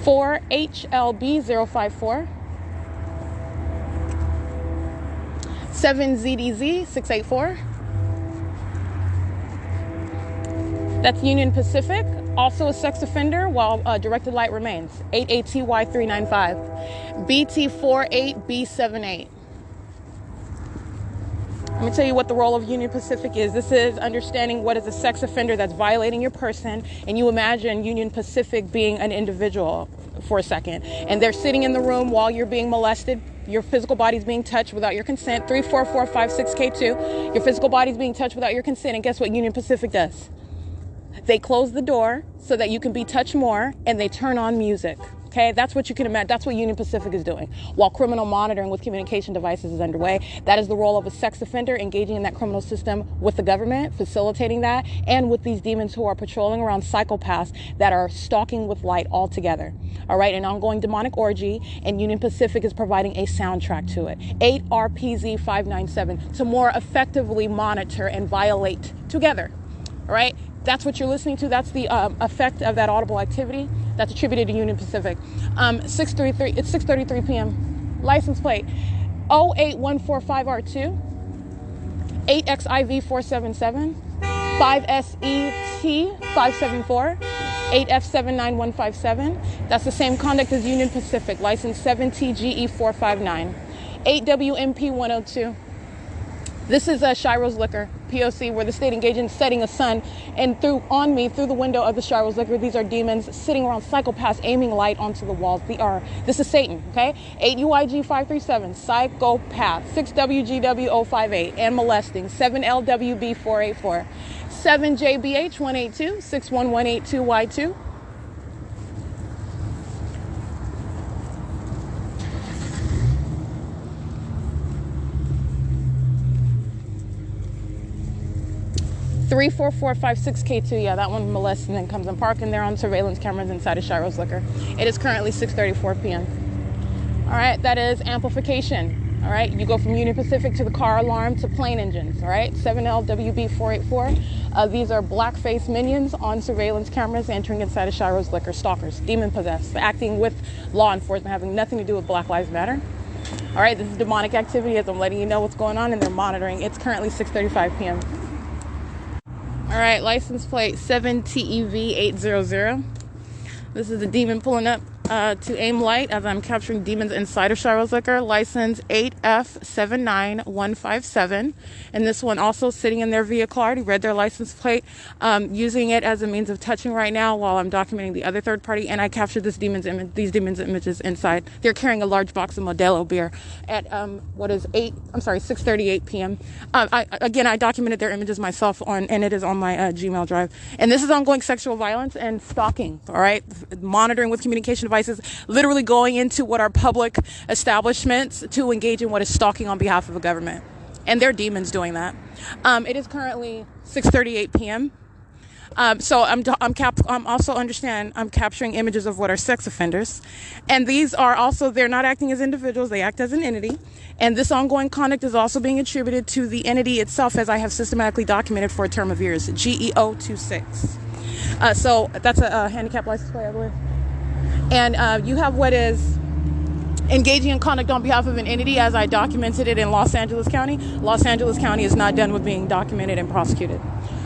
A: 4HLB054. 7ZDZ684. That's Union Pacific, also a sex offender, while directed light remains. 8ATY395. BT48B78. Let me tell you what the role of Union Pacific is. This is understanding what is a sex offender that's violating your person, and you imagine Union Pacific being an individual for a second, and they're sitting in the room while you're being molested. Your physical body's being touched without your consent. 34456K2. Your physical body's being touched without your consent, and guess what Union Pacific does? They close the door so that you can be touched more, and they turn on music. Okay, that's what you can imagine. That's what Union Pacific is doing while criminal monitoring with communication devices is underway. That is the role of a sex offender, engaging in that criminal system with the government, facilitating that, and with these demons who are patrolling around, psychopaths that are stalking with light altogether. All right, an ongoing demonic orgy, and Union Pacific is providing a soundtrack to it. 8RPZ597 to more effectively monitor and violate together. All right. That's what you're listening to. That's the effect of that audible activity that's attributed to Union Pacific. 6:33. It's 6:33 p.m. License plate 08145R2, 8XIV477, 5SET574, 8F79157. That's the same conduct as Union Pacific. License 7TGE459. 8WMP 102. This is Shiro's Liquor, P.O.C, where the state engaged in setting a sun, and through the window of the Shiro's Liquor, these are demons sitting around psychopaths aiming light onto the walls. This is Satan, okay? 8UIG 537, psychopath, 6WGW 058, and molesting, 7LWB 484, 7JBH 182, 61182Y2. Three 4456K2, yeah, that one molests and then comes and park, and they're on surveillance cameras inside of Shiro's Liquor. It is currently 6:34 p.m. All right, that is amplification. All right, you go from Union Pacific to the car alarm to plane engines. All right, 7LWB 484. These are black-faced minions on surveillance cameras entering inside of Shiro's Liquor. Stalkers, demon-possessed, acting with law enforcement, having nothing to do with Black Lives Matter. All right, this is demonic activity, as I'm letting you know what's going on, and they're monitoring. It's currently 6:35 p.m. All right, license plate 7TEV800. This is the demon pulling up to aim light as I'm capturing demons inside of Shiro's Liquor. License 8F79157. And this one also sitting in their vehicle. I already read their license plate, using it as a means of touching right now while I'm documenting the other third party. And I captured these demons' images inside. They're carrying a large box of Modelo beer at 6:38 p.m. I documented their images myself and it is on my Gmail drive. And this is ongoing sexual violence and stalking. All right, monitoring with communication devices, literally going into what are public establishments to engage in what is stalking on behalf of a government. And they're demons doing that. It is currently 6:38 p.m. So I'm capturing images of what are sex offenders. And these are also, they're not acting as individuals, they act as an entity. And this ongoing conduct is also being attributed to the entity itself, as I have systematically documented for a term of years, GEO26. So that's a handicap license plate, I believe. And you have what is engaging in conduct on behalf of an entity, as I documented it in Los Angeles County. Los Angeles County is not done with being documented and prosecuted.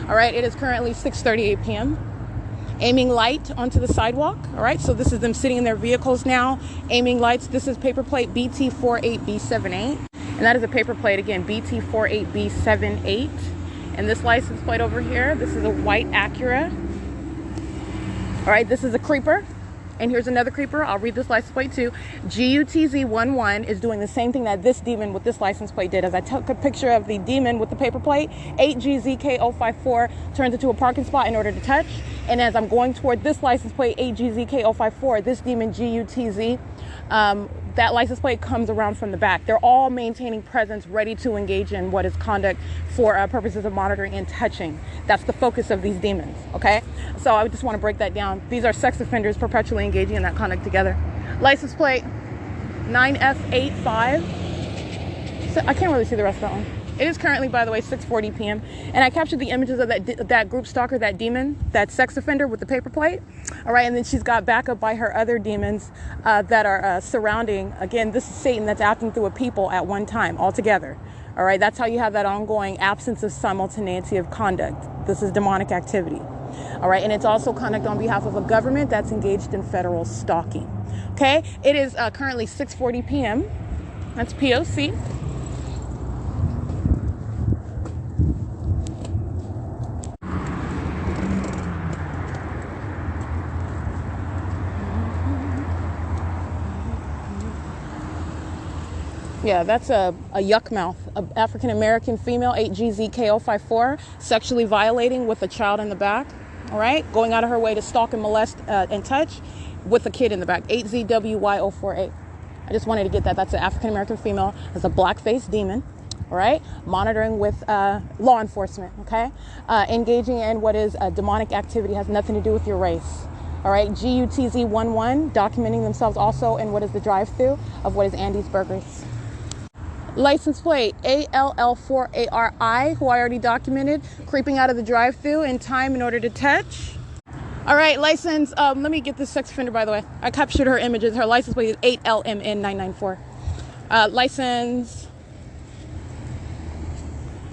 A: All right, it is currently 6:38 p.m. Aiming light onto the sidewalk. All right, so this is them sitting in their vehicles now, aiming lights. This is paper plate BT48B78. And that is a paper plate, again, BT48B78. And this license plate over here, this is a white Acura. All right, this is a creeper. And here's another creeper. I'll read this license plate too. GUTZ11 is doing the same thing that this demon with this license plate did. As I took a picture of the demon with the paper plate, 8GZK054 turns into a parking spot in order to touch. And as I'm going toward this license plate, 8GZK054, this demon GUTZ, that license plate comes around from the back. They're all maintaining presence, ready to engage in what is conduct for purposes of monitoring and touching. That's the focus of these demons, okay? So I just want to break that down. These are sex offenders perpetually engaging in that conduct together. License plate 9F85. So I can't really see the rest of that one. It is currently, by the way, 6:40 p.m. And I captured the images of that group stalker, that demon, that sex offender with the paper plate. All right, and then she's got backup by her other demons that are surrounding. Again, this is Satan that's acting through a people at one time, all together. All right, that's how you have that ongoing absence of simultaneity of conduct. This is demonic activity. All right, and it's also conduct on behalf of a government that's engaged in federal stalking. Okay, it is currently 6:40 p.m. That's P.O.C. Yeah, that's a yuck mouth, an African-American female, 8GZK054, sexually violating with a child in the back, all right? Going out of her way to stalk and molest and touch with a kid in the back, 8ZWY048. I just wanted to get that. That's an African-American female. That's a black-faced demon, all right? Monitoring with law enforcement, okay? Engaging in what is demonic activity, has nothing to do with your race. All right, GUTZ11 documenting themselves also in what is the drive-through of what is Andy's Burgers. License plate ALL4ARI, who I already documented, creeping out of the drive-thru in time in order to touch. All right, license, let me get this sex offender, by the way. I captured her images. Her license plate is 8LMN994. License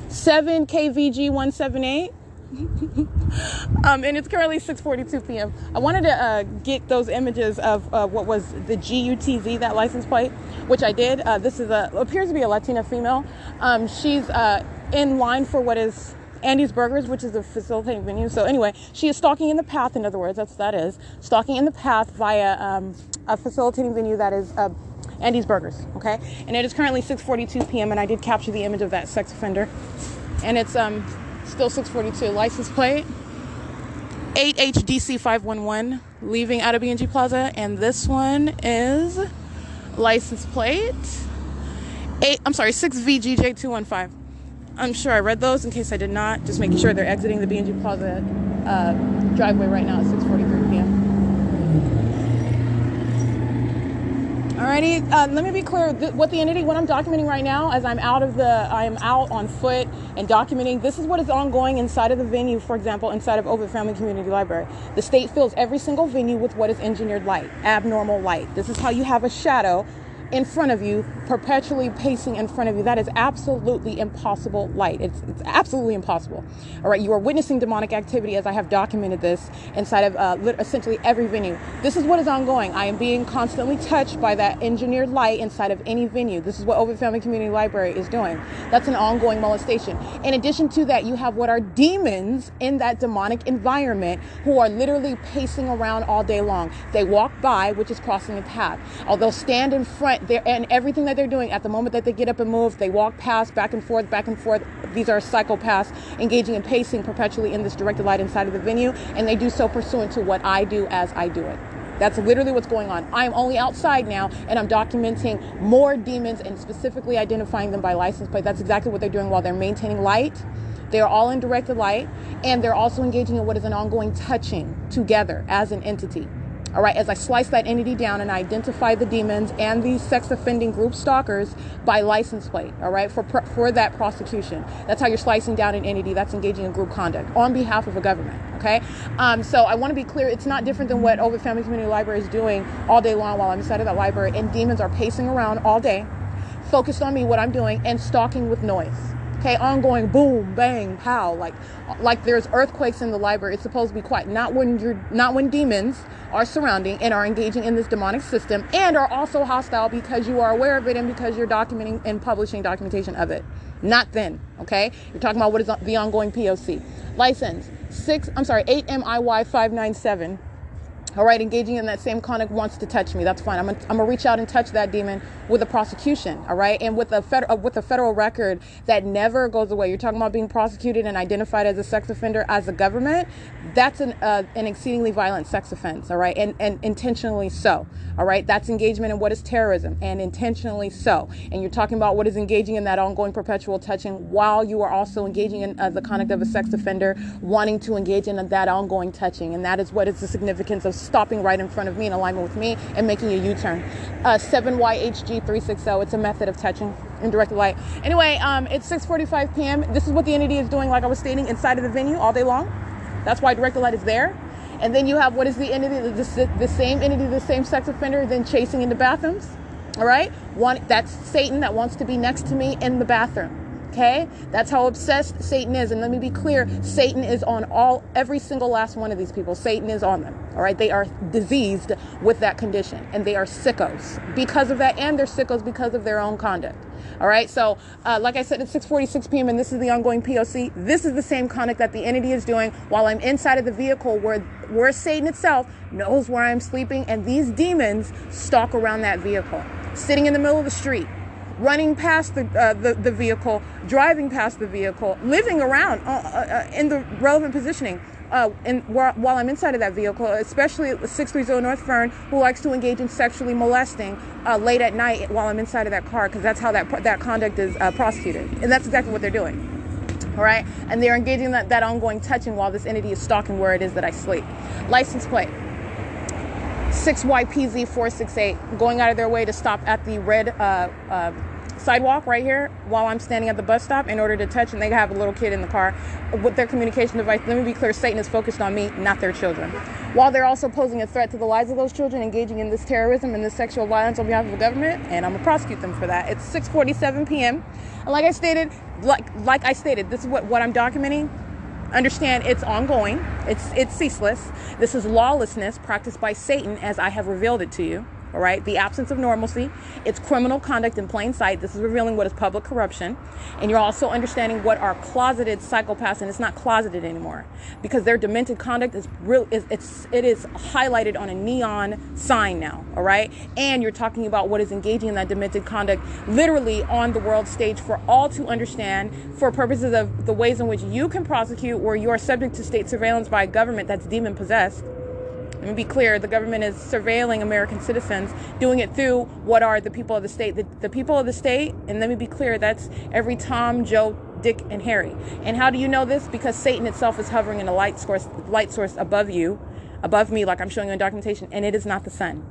A: 7KVG178. And it's currently 6:42 p.m. I wanted to get those images of what was the GUTZ, that license plate, which I did. This is appears to be a Latina female. She's in line for what is Andy's Burgers, which is a facilitating venue. So anyway, she is stalking in the path. In other words, that's what that is. Stalking in the path via a facilitating venue that is Andy's Burgers. Okay, and it is currently 6:42 p.m. and I did capture the image of that sex offender, and it's still 6:42. License plate 8HDC511, leaving out of B&G Plaza, and this one is license plate 6VGJ215. I'm sure I read those in case I did not. Just making sure they're exiting the B&G Plaza driveway right now at 6:43 p.m. Alrighty, let me be clear. What I'm documenting right now, as I am out on foot and documenting, this is what is ongoing inside of the venue, for example, inside of Ovid Family Community Library. The state fills every single venue with what is engineered light, abnormal light. This is how you have a shadow in front of you, perpetually pacing in front of you. That is absolutely impossible light. It's absolutely impossible. All right, you are witnessing demonic activity as I have documented this inside of essentially every venue. This is what is ongoing. I am being constantly touched by that engineered light inside of any venue. This is what Ovid Family Community Library is doing. That's an ongoing molestation. In addition to that, you have what are demons in that demonic environment who are literally pacing around all day long. They walk by, which is crossing a path. They'll stand in front there, and everything that they're doing at the moment that they get up and move, they walk past, back and forth, back and forth. These are psychopaths engaging in pacing perpetually in this directed light inside of the venue, and they do so pursuant to what I do as I do it. That's literally what's going on. I'm only outside now, and I'm documenting more demons and specifically identifying them by license plate. That's exactly what they're doing while they're maintaining light. They are all in directed light, and they're also engaging in what is an ongoing touching together as an entity. All right, as I slice that entity down and I identify the demons and these sex offending group stalkers by license plate, all right, for that prosecution. That's how you're slicing down an entity that's engaging in group conduct on behalf of a government, okay? So I want to be clear, it's not different than what Ovid Family Community Library is doing all day long while I'm inside of that library, and demons are pacing around all day, focused on me, what I'm doing, and stalking with noise. Okay, ongoing boom, bang, pow, like there's earthquakes in the library. It's supposed to be quiet. Not when demons are surrounding and are engaging in this demonic system and are also hostile because you are aware of it and because you're documenting and publishing documentation of it. Not then, okay? You're talking about what is the ongoing P.O.C. License 8MIY597. All right, engaging in that same conduct wants to touch me. That's fine. I'm gonna reach out and touch that demon with a prosecution. All right, and with a federal record that never goes away. You're talking about being prosecuted and identified as a sex offender as a government. That's an exceedingly violent sex offense. All right, and intentionally so. All right, that's engagement in what is terrorism and intentionally so. And you're talking about what is engaging in that ongoing perpetual touching while you are also engaging in the conduct of a sex offender wanting to engage in that ongoing touching. And that is what is the significance of stopping right in front of me in alignment with me and making a U-turn. 7YHG360. It's a method of touching in directed light. Anyway, it's 6:45 p.m. This is what the entity is doing, like I was stating, inside of the venue all day long. That's why directed light is there. And then you have what is the entity, the same entity, the same sex offender, then chasing into bathrooms. All right? That's Satan that wants to be next to me in the bathroom. Okay, that's how obsessed Satan is. And let me be clear, Satan is on every single last one of these people. Satan is on them. All right, they are diseased with that condition, and they are sickos because of that, and they're sickos because of their own conduct. All right, so like I said, it's 6:46 p.m. and this is the ongoing P.O.C. This is the same conduct that the entity is doing while I'm inside of the vehicle where Satan itself knows where I'm sleeping, and these demons stalk around that vehicle, sitting in the middle of the street, running past the vehicle, driving past the vehicle, living around in the relevant positioning. While I'm inside of that vehicle, especially 630 North Fern, who likes to engage in sexually molesting late at night while I'm inside of that car, because that's how that conduct is prosecuted. And that's exactly what they're doing. All right? And they're engaging in that ongoing touching while this entity is stalking where it is that I sleep. License plate 6YPZ468, going out of their way to stop at the red sidewalk right here while I'm standing at the bus stop in order to touch, and they have a little kid in the car with their communication device. Let me be clear, Satan is focused on me, not their children. While they're also posing a threat to the lives of those children, engaging in this terrorism and this sexual violence on behalf of the government, and I'm gonna prosecute them for that. It's 6:47 p.m. And like I stated, this is what I'm documenting. Understand it's ongoing. It's ceaseless. This is lawlessness practiced by Satan as I have revealed it to you. All right, the absence of normalcy. It's criminal conduct in plain sight. This is revealing what is public corruption. And you're also understanding what are closeted psychopaths, and it's not closeted anymore because their demented conduct is real. It is highlighted on a neon sign now. All right, and you're talking about what is engaging in that demented conduct literally on the world stage for all to understand for purposes of the ways in which you can prosecute where you are subject to state surveillance by a government that's demon possessed. Let me be clear, the government is surveilling American citizens, doing it through what are the people of the state. The people of the state, and let me be clear, that's every Tom, Joe, Dick, and Harry. And how do you know this? Because Satan itself is hovering in a light source above you, above me, like I'm showing you in documentation, and it is not the sun.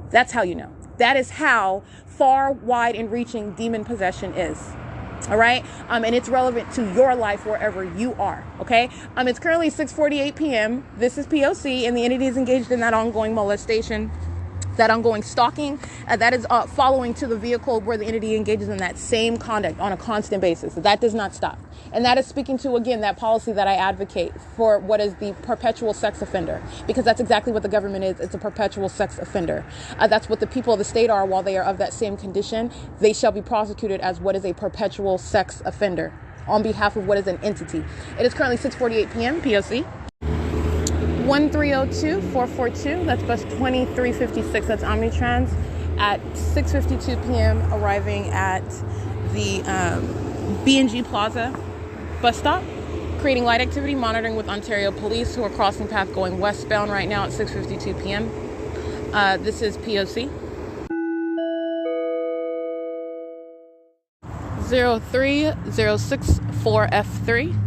A: That's how you know. That is how far, wide, and reaching demon possession is. All right. And it's relevant to your life wherever you are. OK. It's currently 6:48 p.m. This is P.O.C. and the entity is engaged in that ongoing molestation, that ongoing stalking, that is following to the vehicle where the entity engages in that same conduct on a constant basis. That does not stop. And that is speaking to, again, that policy that I advocate for what is the perpetual sex offender, because that's exactly what the government is. It's a perpetual sex offender. That's what the people of the state are while they are of that same condition. They shall be prosecuted as what is a perpetual sex offender on behalf of what is an entity. It is currently 6:48 p.m. POC. 1302442, that's bus 2356, that's Omnitrans, at 6:52 p.m. arriving at the B&G Plaza bus stop, creating light activity, monitoring with Ontario police who are crossing path going westbound right now at 6:52 p.m. This is POC. 03064F3.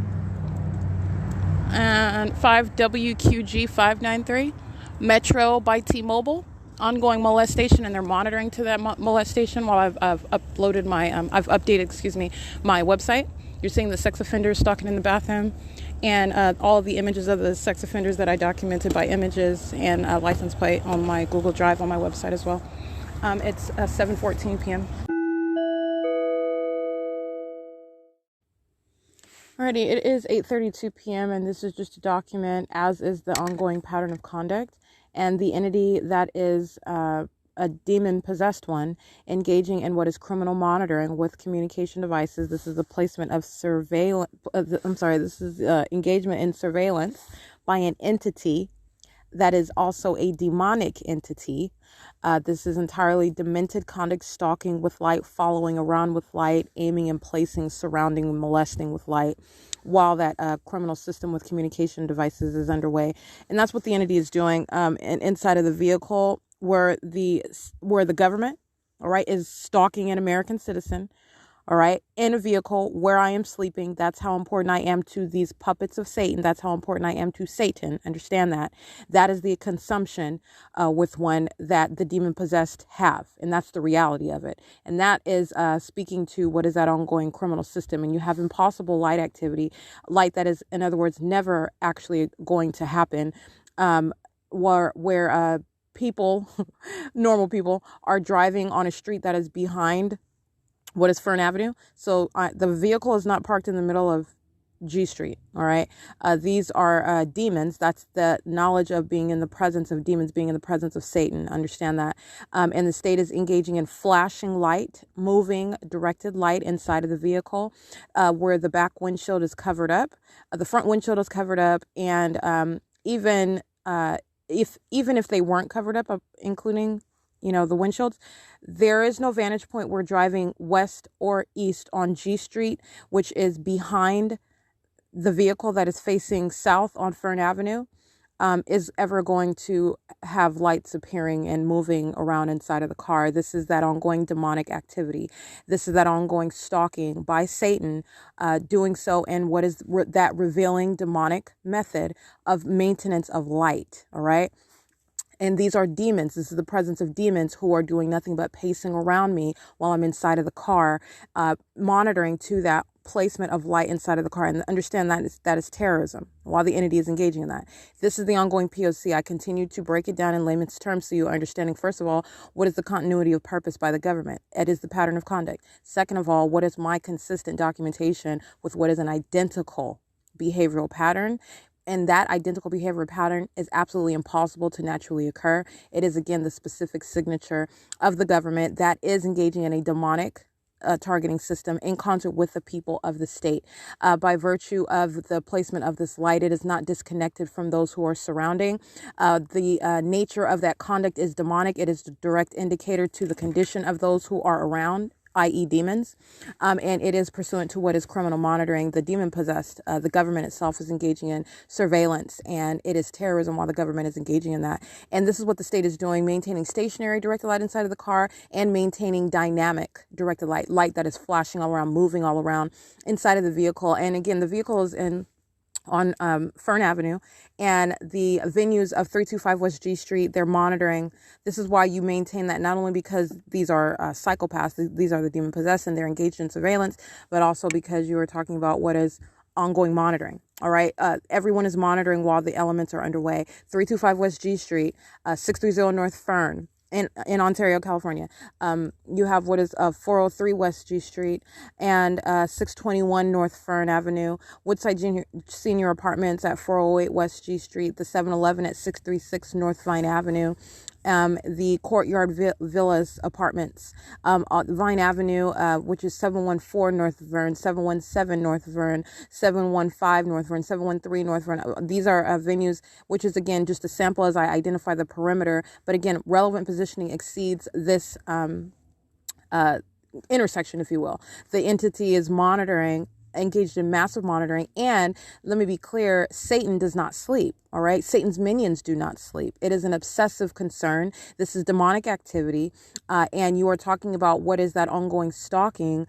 A: And 5WQG593, Metro by T-Mobile, ongoing molestation, and they're monitoring to that molestation while I've updated my website. You're seeing the sex offenders stalking in the bathroom, and all of the images of the sex offenders that I documented by images and license plate on my Google Drive on my website as well. It's 7:14 p.m. Alrighty, it is 8:32 p.m. and this is just a document, as is the ongoing pattern of conduct and the entity that is a demon-possessed one engaging in what is criminal monitoring with communication devices. This is the placement of surveillance. This is engagement in surveillance by an entity that is also a demonic entity. This is entirely demented conduct, stalking with light, following around with light, aiming and placing, surrounding, molesting with light, while that criminal system with communication devices is underway. And that's what the entity is doing and inside of the vehicle where the government, all right, is stalking an American citizen, all right, in a vehicle where I am sleeping. That's how important I am to these puppets of Satan. That's how important I am to Satan. Understand that. That is the consumption with one that the demon possessed have. And that's the reality of it. And that is speaking to what is that ongoing criminal system. And you have impossible light activity, light that is, in other words, never actually going to happen, where people, normal people, are driving on a street that is behind what is Fern Avenue. So the vehicle is not parked in the middle of G Street. All right. These are demons. That's the knowledge of being in the presence of demons, being in the presence of Satan. Understand that. And the state is engaging in flashing light, moving directed light inside of the vehicle, where the back windshield is covered up, the front windshield is covered up, and even if they weren't covered up, including the windshields, there is no vantage point. We're driving west or east on G Street, which is behind the vehicle that is facing south on Fern Avenue, is ever going to have lights appearing and moving around inside of the car. This is that ongoing demonic activity. This is that ongoing stalking by Satan, doing so in what is that revealing demonic method of maintenance of light. All right. And these are demons. This is the presence of demons who are doing nothing but pacing around me while I'm inside of the car, monitoring to that placement of light inside of the car. And understand that is terrorism while the entity is engaging in that. This is the ongoing POC. I continue to break it down in layman's terms so you are understanding, first of all, what is the continuity of purpose by the government? It is the pattern of conduct. Second of all, what is my consistent documentation with what is an identical behavioral pattern. And that identical behavioral pattern is absolutely impossible to naturally occur. It is, again, the specific signature of the government that is engaging in a demonic targeting system in concert with the people of the state. By virtue of the placement of this light, it is not disconnected from those who are surrounding. The nature of that conduct is demonic. It is a direct indicator to the condition of those who are around, i.e. demons, and it is pursuant to what is criminal monitoring. The demon possessed, the government itself is engaging in surveillance, and it is terrorism while the government is engaging in that. And this is what the state is doing, maintaining stationary directed light inside of the car and maintaining dynamic directed light that is flashing all around, moving all around inside of the vehicle. And again, the vehicle is on Fern Avenue, and the venues of 325 West G Street, they're monitoring. This is why you maintain that, not only because these are psychopaths, these are the demon possessed and they're engaged in surveillance, but also because you are talking about what is ongoing monitoring. All right. Everyone is monitoring while the elements are underway. 325 West G Street, 630 North Fern, in Ontario, California. You have what is 403 West G Street and 621 North Fern Avenue, Woodside Senior Apartments at 408 West G Street, the 7-Eleven at 636 North Vine Avenue, the Courtyard Villas Apartments, Vine Avenue, which is 714 North Vern, 717 North Vern, 715 North Vern, 713 North Vern. These are venues, which is, again, just a sample as I identify the perimeter. But again, relevant positioning exceeds this intersection, if you will. The entity is engaged in massive monitoring. And let me be clear, Satan does not sleep. All right. Satan's minions do not sleep. It is an obsessive concern. This is demonic activity. And you are talking about what is that ongoing stalking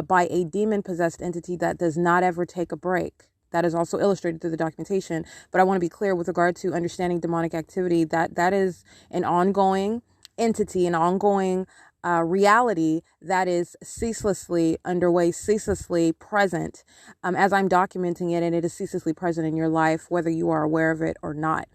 A: by a demon possessed entity that does not ever take a break. That is also illustrated through the documentation. But I want to be clear with regard to understanding demonic activity, that is an ongoing entity, an ongoing reality that is ceaselessly underway, ceaselessly present, as I'm documenting it, and it is ceaselessly present in your life, whether you are aware of it or not.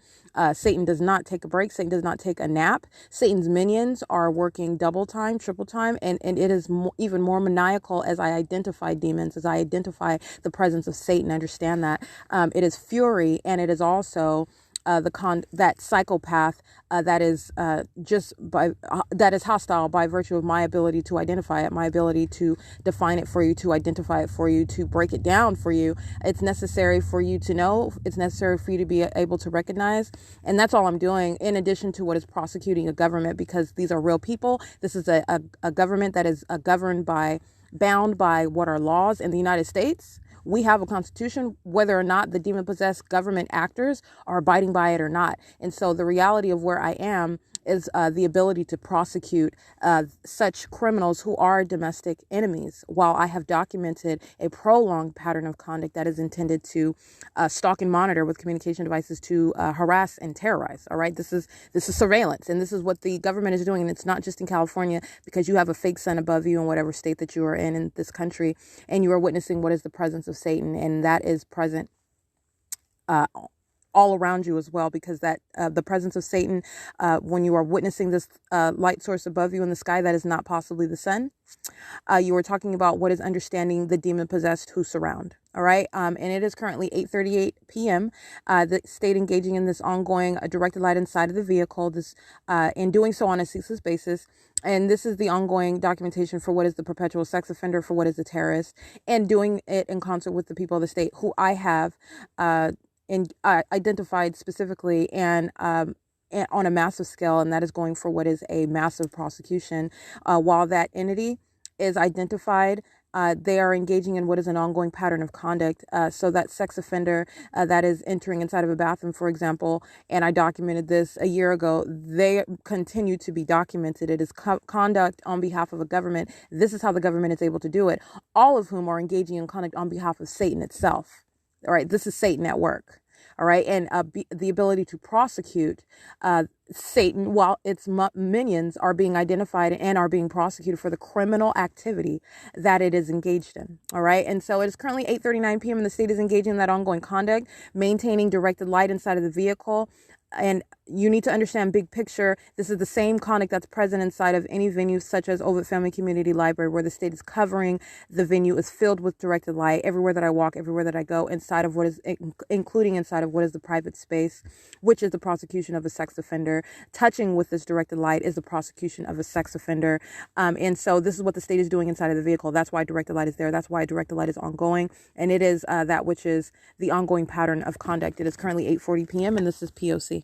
A: Satan does not take a break. Satan does not take a nap. Satan's minions are working double time, triple time, and it is even more maniacal as I identify demons, as I identify the presence of Satan. Understand that it is fury, and it is also that psychopath that is that is hostile by virtue of my ability to identify it, my ability to define it for you, to identify it for you, to break it down for you. It's necessary for you to know. It's necessary for you to be able to recognize. And that's all I'm doing, in addition to what is prosecuting a government, because these are real people. This is a government that is bound by what are laws in the United States. We have a constitution, whether or not the demon-possessed government actors are abiding by it or not. And so the reality of where I am is the ability to prosecute such criminals who are domestic enemies, while I have documented a prolonged pattern of conduct that is intended to stalk and monitor with communication devices to harass and terrorize. All right, this is surveillance, and this is what the government is doing. And it's not just in California, because you have a fake sun above you in whatever state that you are in this country, and you are witnessing what is the presence of Satan, and that is present all around you as well, because that the presence of Satan, when you are witnessing this light source above you in the sky, that is not possibly the sun. You are talking about what is understanding the demon possessed who surround. All right. And it is currently 8:38 p.m. The state engaging in this ongoing directed light inside of the vehicle, this in doing so on a ceaseless basis. And this is the ongoing documentation for what is the perpetual sex offender, for what is the terrorist, and doing it in concert with the people of the state who I have identified specifically and on a massive scale, and that is going for what is a massive prosecution. While that entity is identified, they are engaging in what is an ongoing pattern of conduct. So that sex offender that is entering inside of a bathroom, for example, and I documented this a year ago, they continue to be documented. It is conduct on behalf of a government. This is how the government is able to do it, all of whom are engaging in conduct on behalf of Satan itself. All right, this is Satan at work. All right, and the ability to prosecute Satan, while its minions, are being identified and are being prosecuted for the criminal activity that it is engaged in. All right. And so it is currently 8:39 p.m. and the state is engaging in that ongoing conduct, maintaining directed light inside of the vehicle. And you need to understand big picture. This is the same conduct that's present inside of any venue such as Ovid Family Community Library, where the state is covering the venue is filled with directed light everywhere that I walk, everywhere that I go, inside of what is, including inside of what is the private space, which is the prosecution of a sex offender. Touching with this directed light is the prosecution of a sex offender. And so this is what the state is doing inside of the vehicle. That's why directed light is there. That's why directed light is ongoing. And it is that which is the ongoing pattern of conduct. It is currently 8:40 p.m. and this is P.O.C.